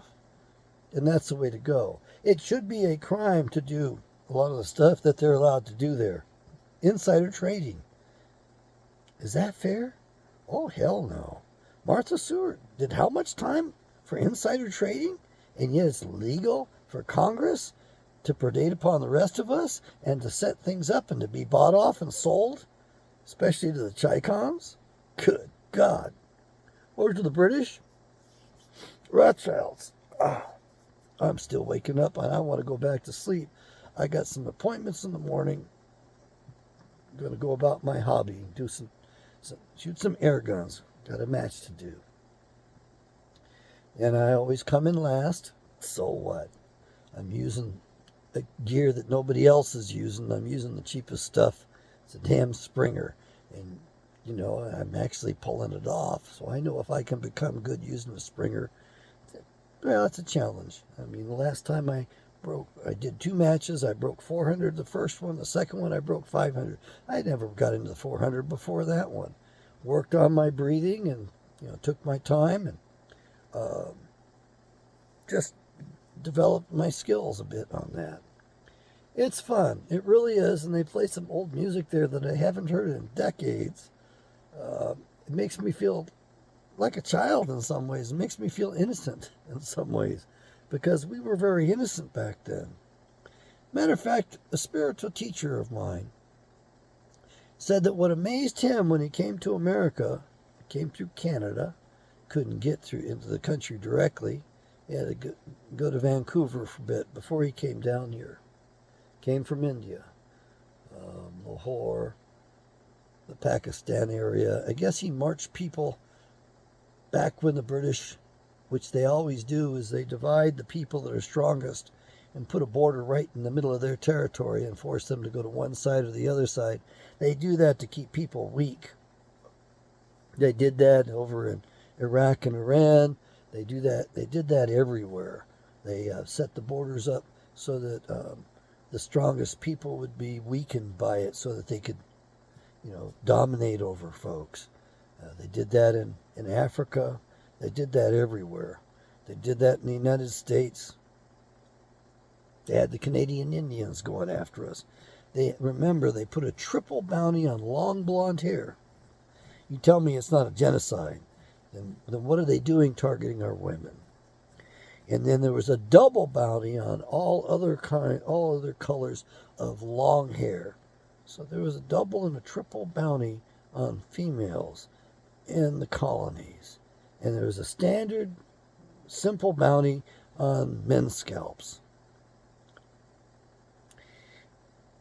And that's the way to go. It should be a crime to do a lot of the stuff that they're allowed to do there. Insider trading. Is that fair? Oh, hell no. Martha Stewart did how much time for insider trading? And yet it's legal for Congress to predate upon the rest of us and to set things up and to be bought off and sold, especially to the Chicons? Good God. Or to the British? Rothschilds. Oh, I'm still waking up and I want to go back to sleep. I got some appointments in the morning. I'm going to go about my hobby, shoot some air guns. Got a match to do. And I always come in last. So what? I'm using the gear that nobody else is using. I'm using the cheapest stuff. It's a damn Springer. And, I'm actually pulling it off. So I know if I can become good using a Springer, well, it's a challenge. I mean, the last time I did 2 matches. I broke 400 the first one. The second one, I broke 500. I never got into the 400 before that one. Worked on my breathing and, took my time and just developed my skills a bit on that. It's fun. It really is. And they play some old music there that I haven't heard in decades. It makes me feel like a child in some ways. It makes me feel innocent in some ways because we were very innocent back then. Matter of fact, a spiritual teacher of mine said that what amazed him when he came to America, came through Canada, couldn't get through into the country directly. He had to go to Vancouver for a bit before he came down here. Came from India, Lahore, the Pakistan area. I guess he marched people back when the British, which they always do, is they divide the people that are strongest and put a border right in the middle of their territory and force them to go to one side or the other side. They do that to keep people weak. They did that over in Iraq and Iran. They do that. They did that everywhere. They set the borders up so that the strongest people would be weakened by it so that they could, dominate over folks. They did that in Africa. They did that everywhere. They did that in the United States. They had the Canadian Indians going after us. Remember, they put a triple bounty on long blonde hair. You tell me it's not a genocide. Then what are they doing targeting our women? And then there was a double bounty on all other colors of long hair. So there was a double and a triple bounty on females in the colonies. And there was a standard, simple bounty on men's scalps.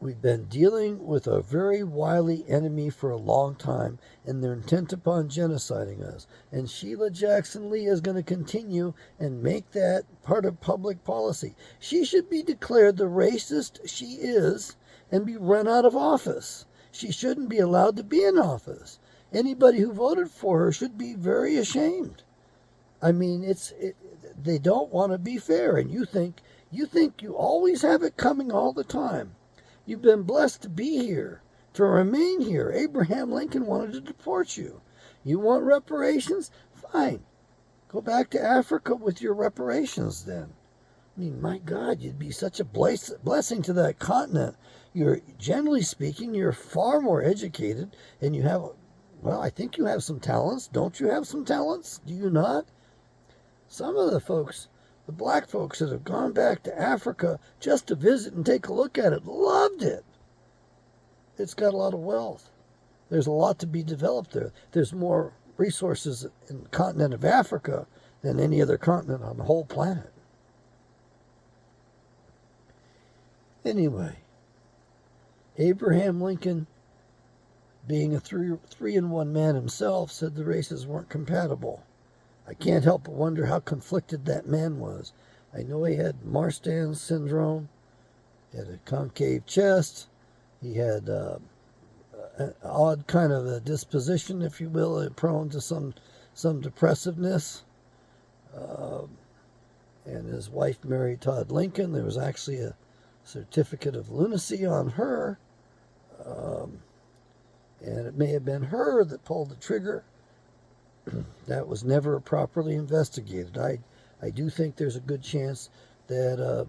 We've been dealing with a very wily enemy for a long time, and they're intent upon genociding us. And Sheila Jackson Lee is going to continue and make that part of public policy. She should be declared the racist she is and be run out of office. She shouldn't be allowed to be in office. Anybody who voted for her should be very ashamed. I mean, they don't want to be fair, and you think you always have it coming all the time. You've been blessed to be here, to remain here. Abraham Lincoln wanted to deport you. You want reparations? Fine. Go back to Africa with your reparations then. I mean, my God, you'd be such a blessing to that continent. Generally speaking, you're far more educated, and you have, well, I think you have some talents. Don't you have some talents? Do you not? Some of the folks, the black folks that have gone back to Africa just to visit and take a look at it, loved it. It's got a lot of wealth. There's a lot to be developed there. There's more resources in the continent of Africa than any other continent on the whole planet. Anyway, Abraham Lincoln, being a three-in-one man himself, said the races weren't compatible. I can't help but wonder how conflicted that man was. I know he had Marstand's syndrome. He had a concave chest. He had an odd kind of a disposition, if you will, prone to some depressiveness. And his wife married Todd Lincoln. There was actually a certificate of lunacy on her. And it may have been her that pulled the trigger. That was never properly investigated. I do think there's a good chance that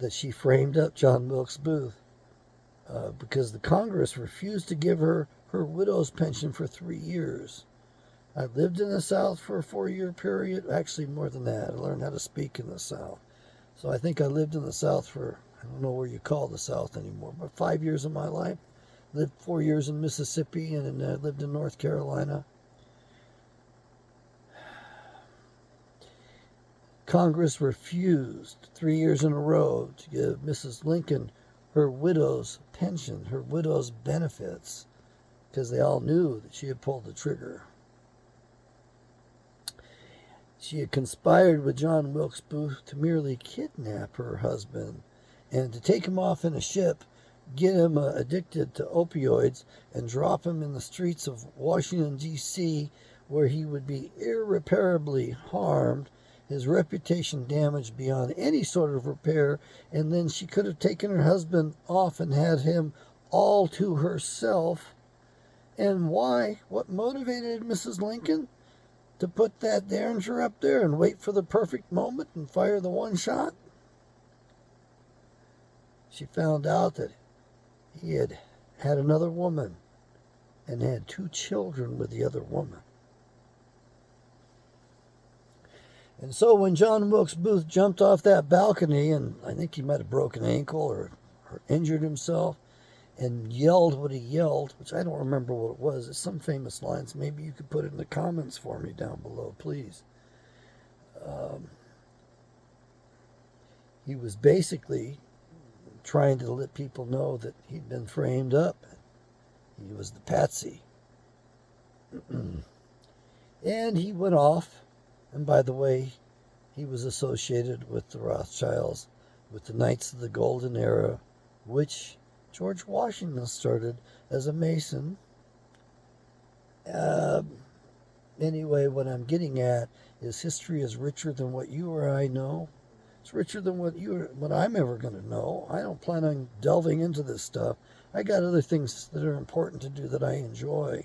she framed up John Wilkes Booth because the Congress refused to give her widow's pension for 3 years. I lived in the South for a 4-year period. Actually, more than that. I learned how to speak in the South. So I think I lived in the South for, I don't know where you call the South anymore, but 5 years of my life. Lived 4 years in Mississippi and lived in North Carolina. Congress refused 3 years in a row to give Mrs. Lincoln her widow's pension, her widow's benefits, because they all knew that she had pulled the trigger. She had conspired with John Wilkes Booth to merely kidnap her husband and to take him off in a ship, get him addicted to opioids, and drop him in the streets of Washington, D.C., where he would be irreparably harmed, his reputation damaged beyond any sort of repair, and then she could have taken her husband off and had him all to herself. And why? What motivated Mrs. Lincoln to put that Derringer up there and wait for the perfect moment and fire the one shot? She found out that he had had another woman and had 2 children with the other woman. And so when John Wilkes Booth jumped off that balcony, and I think he might have broken an ankle or injured himself, and yelled what he yelled, which I don't remember what it was. It's some famous lines. Maybe you could put it in the comments for me down below, please. He was basically trying to let people know that he'd been framed up. He was the patsy. And he went off. And by the way, he was associated with the Rothschilds, with the Knights of the Golden Era, which George Washington started as a Mason. Anyway, what I'm getting at is history is richer than what you or I know. It's richer than what I'm ever going to know. I don't plan on delving into this stuff. I got other things that are important to do that I enjoy.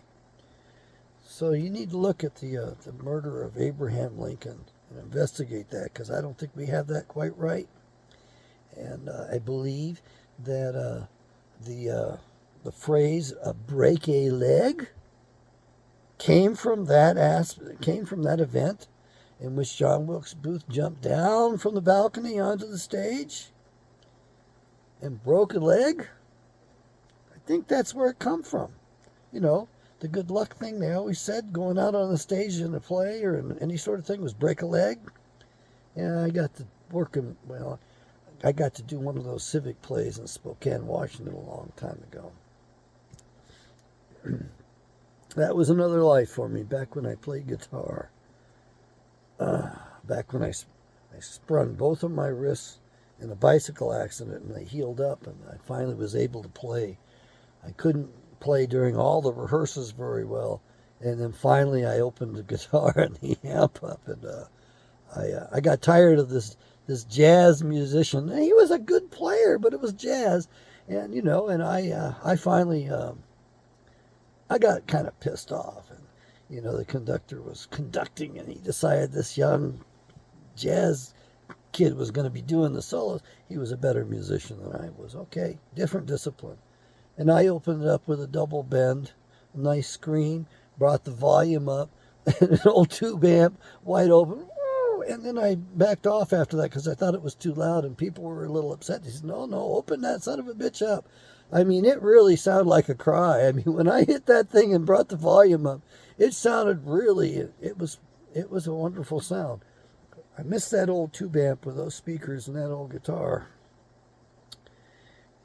So you need to look at the murder of Abraham Lincoln and investigate that, because I don't think we have that quite right. And I believe that the phrase "break a leg" came from that event in which John Wilkes Booth jumped down from the balcony onto the stage and broke a leg. I think that's where it come from. You know, the good luck thing they always said going out on the stage in a play or in any sort of thing was break a leg. Yeah, I got to I got to do one of those civic plays in Spokane, Washington a long time ago. That was another life for me back when I played guitar. Back when I sprung both of my wrists in a bicycle accident and they healed up and I finally was able to play. I couldn't play during all the rehearsals very well, and then finally I opened the guitar and the amp up, and I got tired of this jazz musician. And he was a good player, but it was jazz, and I finally I got kind of pissed off, and the conductor was conducting, and he decided this young jazz kid was going to be doing the solos. He was a better musician than I was. Okay, different discipline. And I opened it up with a double bend, a nice screen, brought the volume up, and an old tube amp, wide open. And then I backed off after that because I thought it was too loud, and people were a little upset. They said, no, open that son of a bitch up. I mean, it really sounded like a cry. I mean, when I hit that thing and brought the volume up, it sounded really, it was a wonderful sound. I missed that old tube amp with those speakers and that old guitar.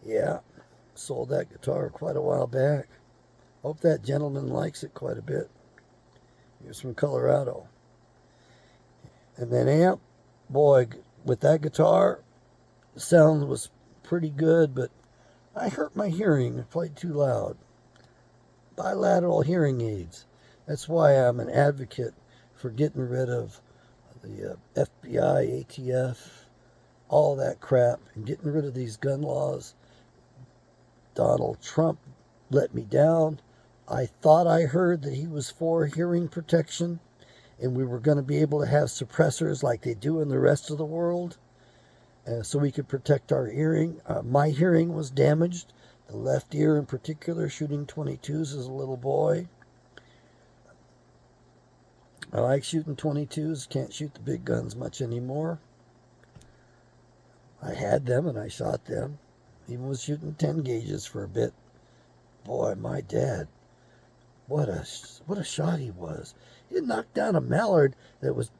Yeah, sold that guitar quite a while back. Hope that gentleman likes it quite a bit. He was from Colorado. And that amp, boy, with that guitar, the sound was pretty good, but I hurt my hearing. I played too loud. Bilateral hearing aids. That's why I'm an advocate for getting rid of the FBI, ATF, all that crap, and getting rid of these gun laws. Donald Trump let me down. I thought I heard that he was for hearing protection, and we were going to be able to have suppressors like they do in the rest of the world, so we could protect our hearing. My hearing was damaged, the left ear in particular, shooting .22s as a little boy. I like shooting .22s, can't shoot the big guns much anymore. I had them and I shot them. Even was shooting 10 gauges for a bit. Boy, my dad, what a shot he was. He knocked down a mallard that was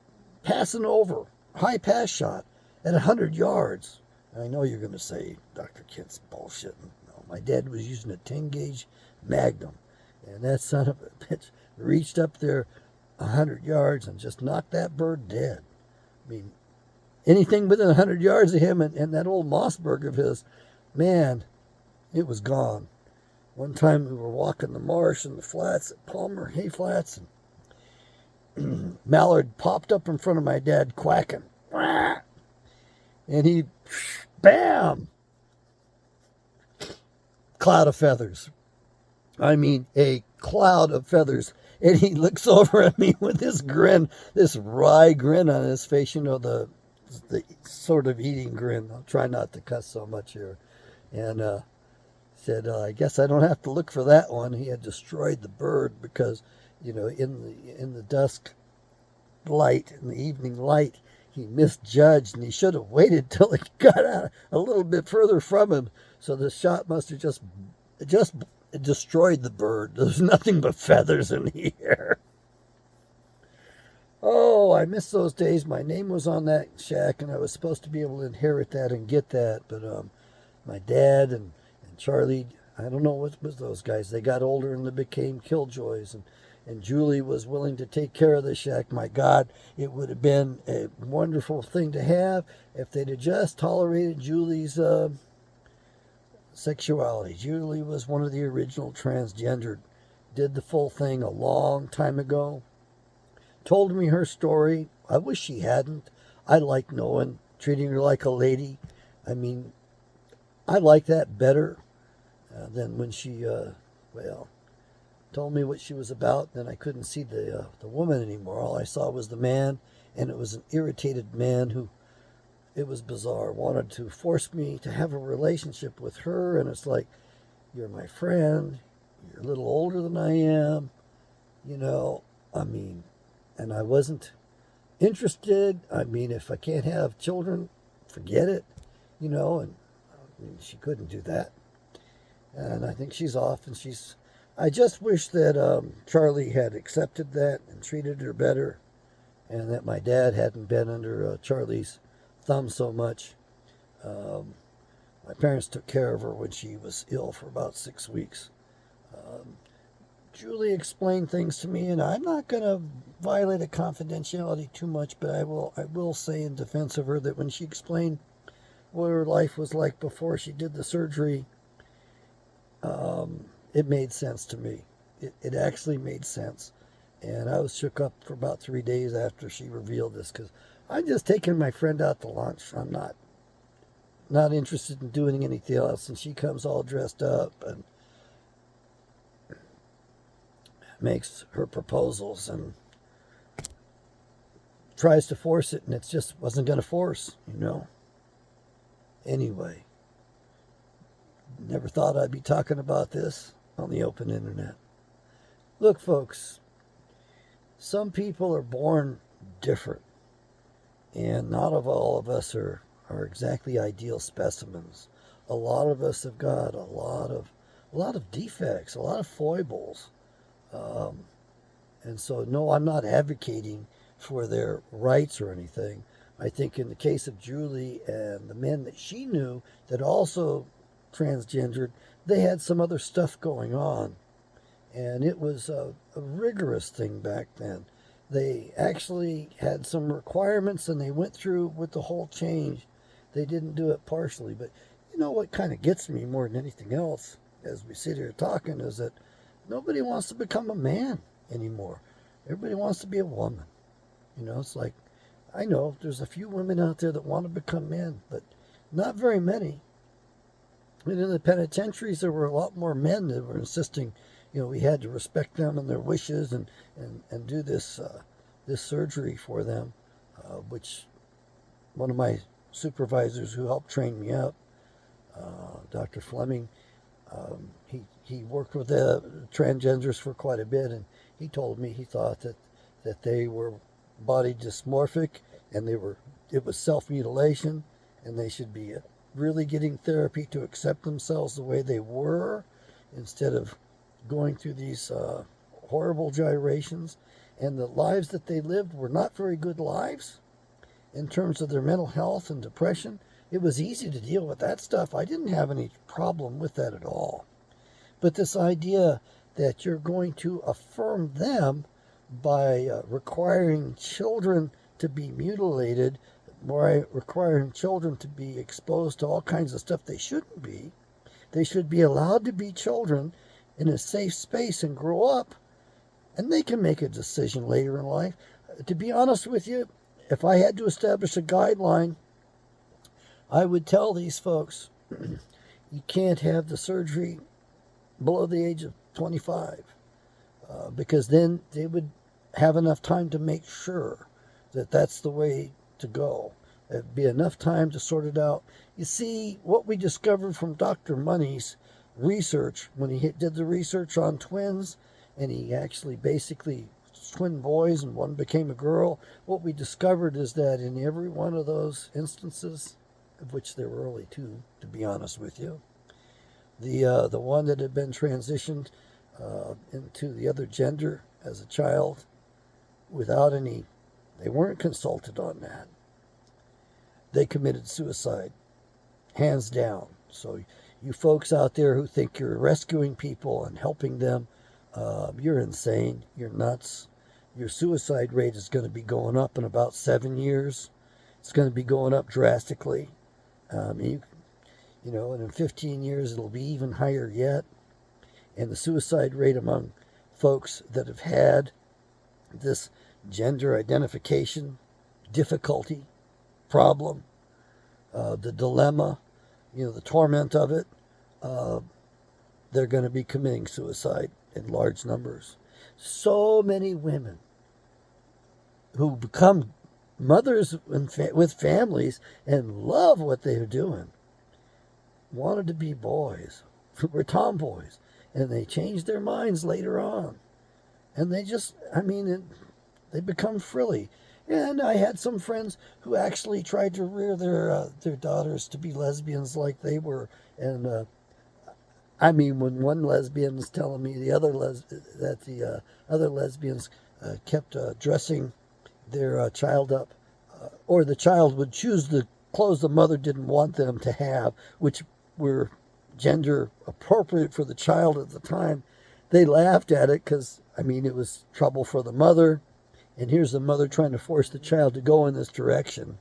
passing over, high pass shot at 100 yards. I know you're going to say, Dr. Kent's bullshitting. No, my dad was using a 10 gauge Magnum, and that son of a bitch reached up there 100 yards and just knocked that bird dead. I mean, anything within 100 yards of him and that old Mossberg of his, man, it was gone. One time we were walking the marsh and the flats at Palmer, hay flats, and mallard popped up in front of my dad quacking. And he, bam! Cloud of feathers. I mean, a cloud of feathers. And he looks over at me with this grin, this wry grin on his face, the sort of eating grin. I'll try not to cuss so much here. And said, I guess I don't have to look for that one. He had destroyed the bird because, in the dusk light, in the evening light, he misjudged, and he should have waited till he got out a little bit further from him. So the shot must have just destroyed the bird. There's nothing but feathers in the air. Oh, I miss those days. My name was on that shack, and I was supposed to be able to inherit that and get that. But my dad and Charlie, I don't know what was those guys. They got older and they became killjoys. And Julie was willing to take care of the shack. My God, it would have been a wonderful thing to have if they'd have just tolerated Julie's sexuality. Julie was one of the original transgendered. Did the full thing a long time ago. Told me her story. I wish she hadn't. I like knowing, treating her like a lady. I mean, I like that better than when she, told me what she was about. Then I couldn't see the woman anymore. All I saw was the man, and it was an irritated man who, it was bizarre, wanted to force me to have a relationship with her. And it's like, You're my friend. You're a little older than I am. You know, I mean, and I wasn't interested. I mean, if I can't have children, forget it. You know, and I mean, she couldn't do that. And I think she's off, and she's. I just wish that Charlie had accepted that and treated her better, and that my dad hadn't been under Charlie's thumb so much. My parents took care of her when she was ill for about 6 weeks. Julie explained things to me, and I'm not going to violate a confidentiality too much, but I will say in defense of her that when she explained what her life was like before she did the surgery, it made sense to me. It actually made sense. And I was shook up for about 3 days after she revealed this, because I'm just taking my friend out to lunch. I'm not interested in doing anything else. And she comes all dressed up and makes her proposals and tries to force it, and it just wasn't going to force, you know. Anyway, never thought I'd be talking about this on the open internet. Look, folks, some people are born different, and not all of us are exactly ideal specimens. A lot of us have got a lot of defects, a lot of foibles. And so, no, I'm not advocating for their rights or anything. I think in the case of Julie and the men that she knew that also transgendered, they had some other stuff going on. And it was a rigorous thing back then. They actually had some requirements, and they went through with the whole change. They didn't do it partially. But you know what kind of gets me more than anything else, as we sit here talking, is that nobody wants to become a man anymore. Everybody wants to be a woman. You know, it's like, I know there's a few women out there that want to become men, but not very many. And in the penitentiaries, there were a lot more men that were insisting, you know, we had to respect them and their wishes and do this surgery for them, which one of my supervisors who helped train me up, Dr. Fleming, he worked with the transgenders for quite a bit, and he told me he thought that they were body dysmorphic, and it was self-mutilation, and they should be really getting therapy to accept themselves the way they were, instead of going through these horrible gyrations. And the lives that they lived were not very good lives in terms of their mental health and depression. It was easy to deal with that stuff. I didn't have any problem with that at all. But this idea that you're going to affirm them by requiring children to be mutilated, by requiring children to be exposed to all kinds of stuff they shouldn't be. They should be allowed to be children in a safe space and grow up, and they can make a decision later in life. To be honest with you, if I had to establish a guideline, I would tell these folks, you can't have the surgery below the age of 25, because then they would have enough time to make sure that that's the way to go. It'd be enough time to sort it out. You see, what we discovered from Dr. Money's research, when he did the research on twins, and he actually basically twin boys and one became a girl, what we discovered is that in every one of those instances, of which there were only two, to be honest with you, the one that had been transitioned into the other gender as a child without any, they weren't consulted on that. They committed suicide, hands down. So you folks out there who think you're rescuing people and helping them, you're insane. You're nuts. Your suicide rate is going to be going up in about 7 years. It's going to be going up drastically. You know, and in 15 years it'll be even higher yet. And the suicide rate among folks that have had this gender identification difficulty, problem, the dilemma, you know, the torment of it, they're going to be committing suicide in large numbers. So many women who become mothers with families and love what they're doing wanted to be boys. were tomboys, and they changed their minds later on. And they just, they become frilly. And I had some friends who actually tried to rear their daughters to be lesbians like they were. And when one lesbian was telling me that the other lesbians kept dressing their child up, or the child would choose the clothes the mother didn't want them to have, which were gender appropriate for the child at the time, they laughed at it because, it was trouble for the mother. And here's the mother trying to force the child to go in this direction.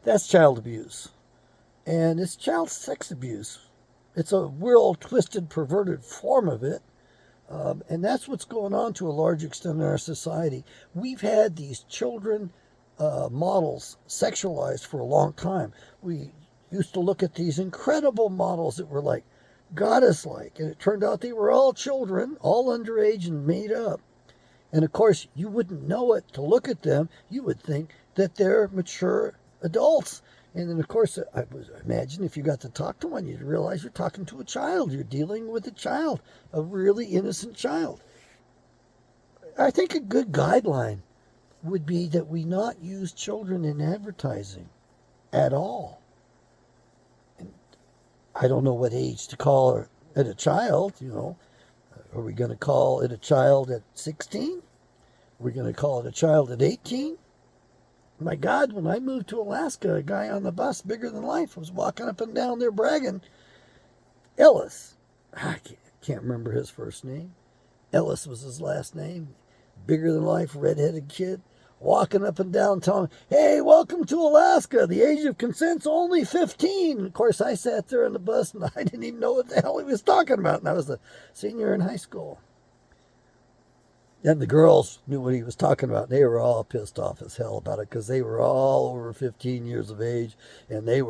That's child abuse. And it's child sex abuse. It's a real twisted, perverted form of it. And that's what's going on to a large extent in our society. We've had these children models sexualized for a long time. We used to look at these incredible models that were like goddess-like. And it turned out they were all children, all underage and made up. And of course, you wouldn't know it to look at them. You would think that they're mature adults. And then, of course, I imagine if you got to talk to one, you'd realize you're talking to a child. You're dealing with a child, a really innocent child. I think a good guideline would be that we not use children in advertising at all. And I don't know what age to call it a child, Are we going to call it a child at 16? Are we going to call it a child at 18? My God, when I moved to Alaska, a guy on the bus, bigger than life, was walking up and down there bragging. Ellis. I can't remember his first name. Ellis was his last name. Bigger than life, redheaded kid, walking up and down telling, hey, welcome to Alaska. The age of consent's only 15. Of course, I sat there on the bus and I didn't even know what the hell he was talking about. And I was a senior in high school. And the girls knew what he was talking about. They were all pissed off as hell about it because they were all over 15 years of age, and they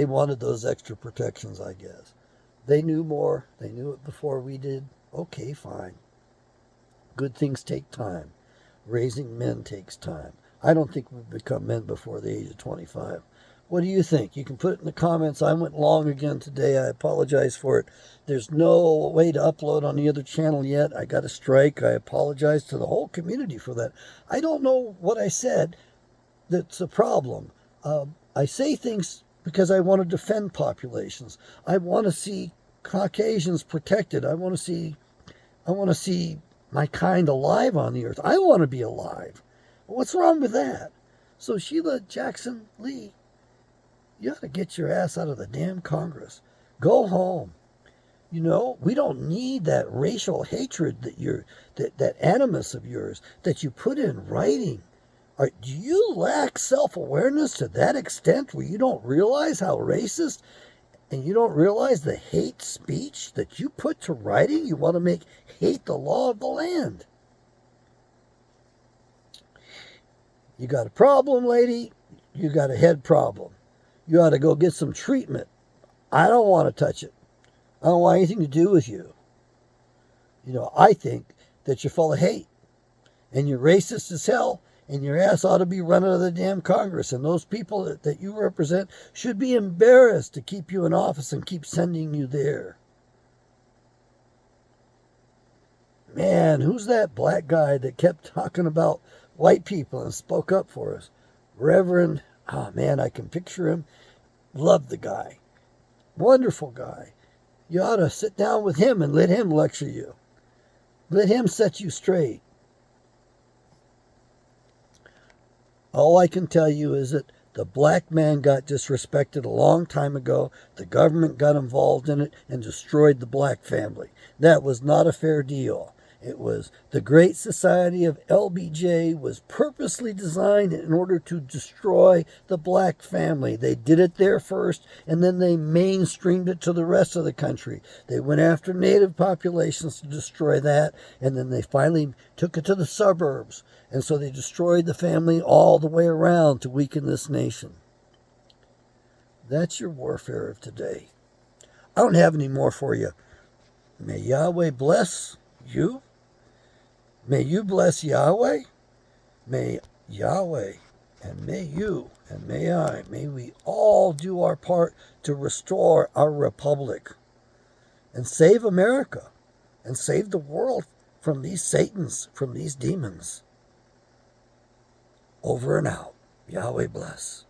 wanted those extra protections, I guess. They knew more. They knew it before we did. Okay, fine. Good things take time. Raising men takes time. I don't think we've become men before the age of 25. What do you think? You can put it in the comments. I went long again today. I apologize for it. There's no way to upload on the other channel yet. I got a strike. I apologize to the whole community for that. I don't know what I said that's a problem. I say things because I want to defend populations. I want to see Caucasians protected. I want to see my kind alive on the earth. I want to be alive. What's wrong with that? So Sheila Jackson Lee, you ought to get your ass out of the damn Congress. Go home. We don't need that racial hatred that animus of yours that you put in writing. Do you lack self-awareness to that extent where you don't realize how racist and you don't realize the hate speech that you put to writing? You want to make hate the law of the land. You got a problem, lady. You got a head problem. You ought to go get some treatment. I don't want to touch it. I don't want anything to do with you. I think that you're full of hate. And you're racist as hell. And your ass ought to be run out of the damn Congress. And those people that you represent should be embarrassed to keep you in office and keep sending you there. Man, who's that black guy that kept talking about white people and spoke up for us? Reverend, oh man, I can picture him. Love the guy. Wonderful guy. You ought to sit down with him and let him lecture you. Let him set you straight. All I can tell you is that the black man got disrespected a long time ago. The government got involved in it and destroyed the black family. That was not a fair deal. It was the Great Society of LBJ was purposely designed in order to destroy the black family. They did it there first, and then they mainstreamed it to the rest of the country. They went after native populations to destroy that, and then they finally took it to the suburbs. And so they destroyed the family all the way around to weaken this nation. That's your warfare of today. I don't have any more for you. May Yahweh bless you. May you bless Yahweh. May Yahweh and may you and may I, may we all do our part to restore our republic. and save America and save the world from these Satans, from these demons. Over and out. Yahweh bless.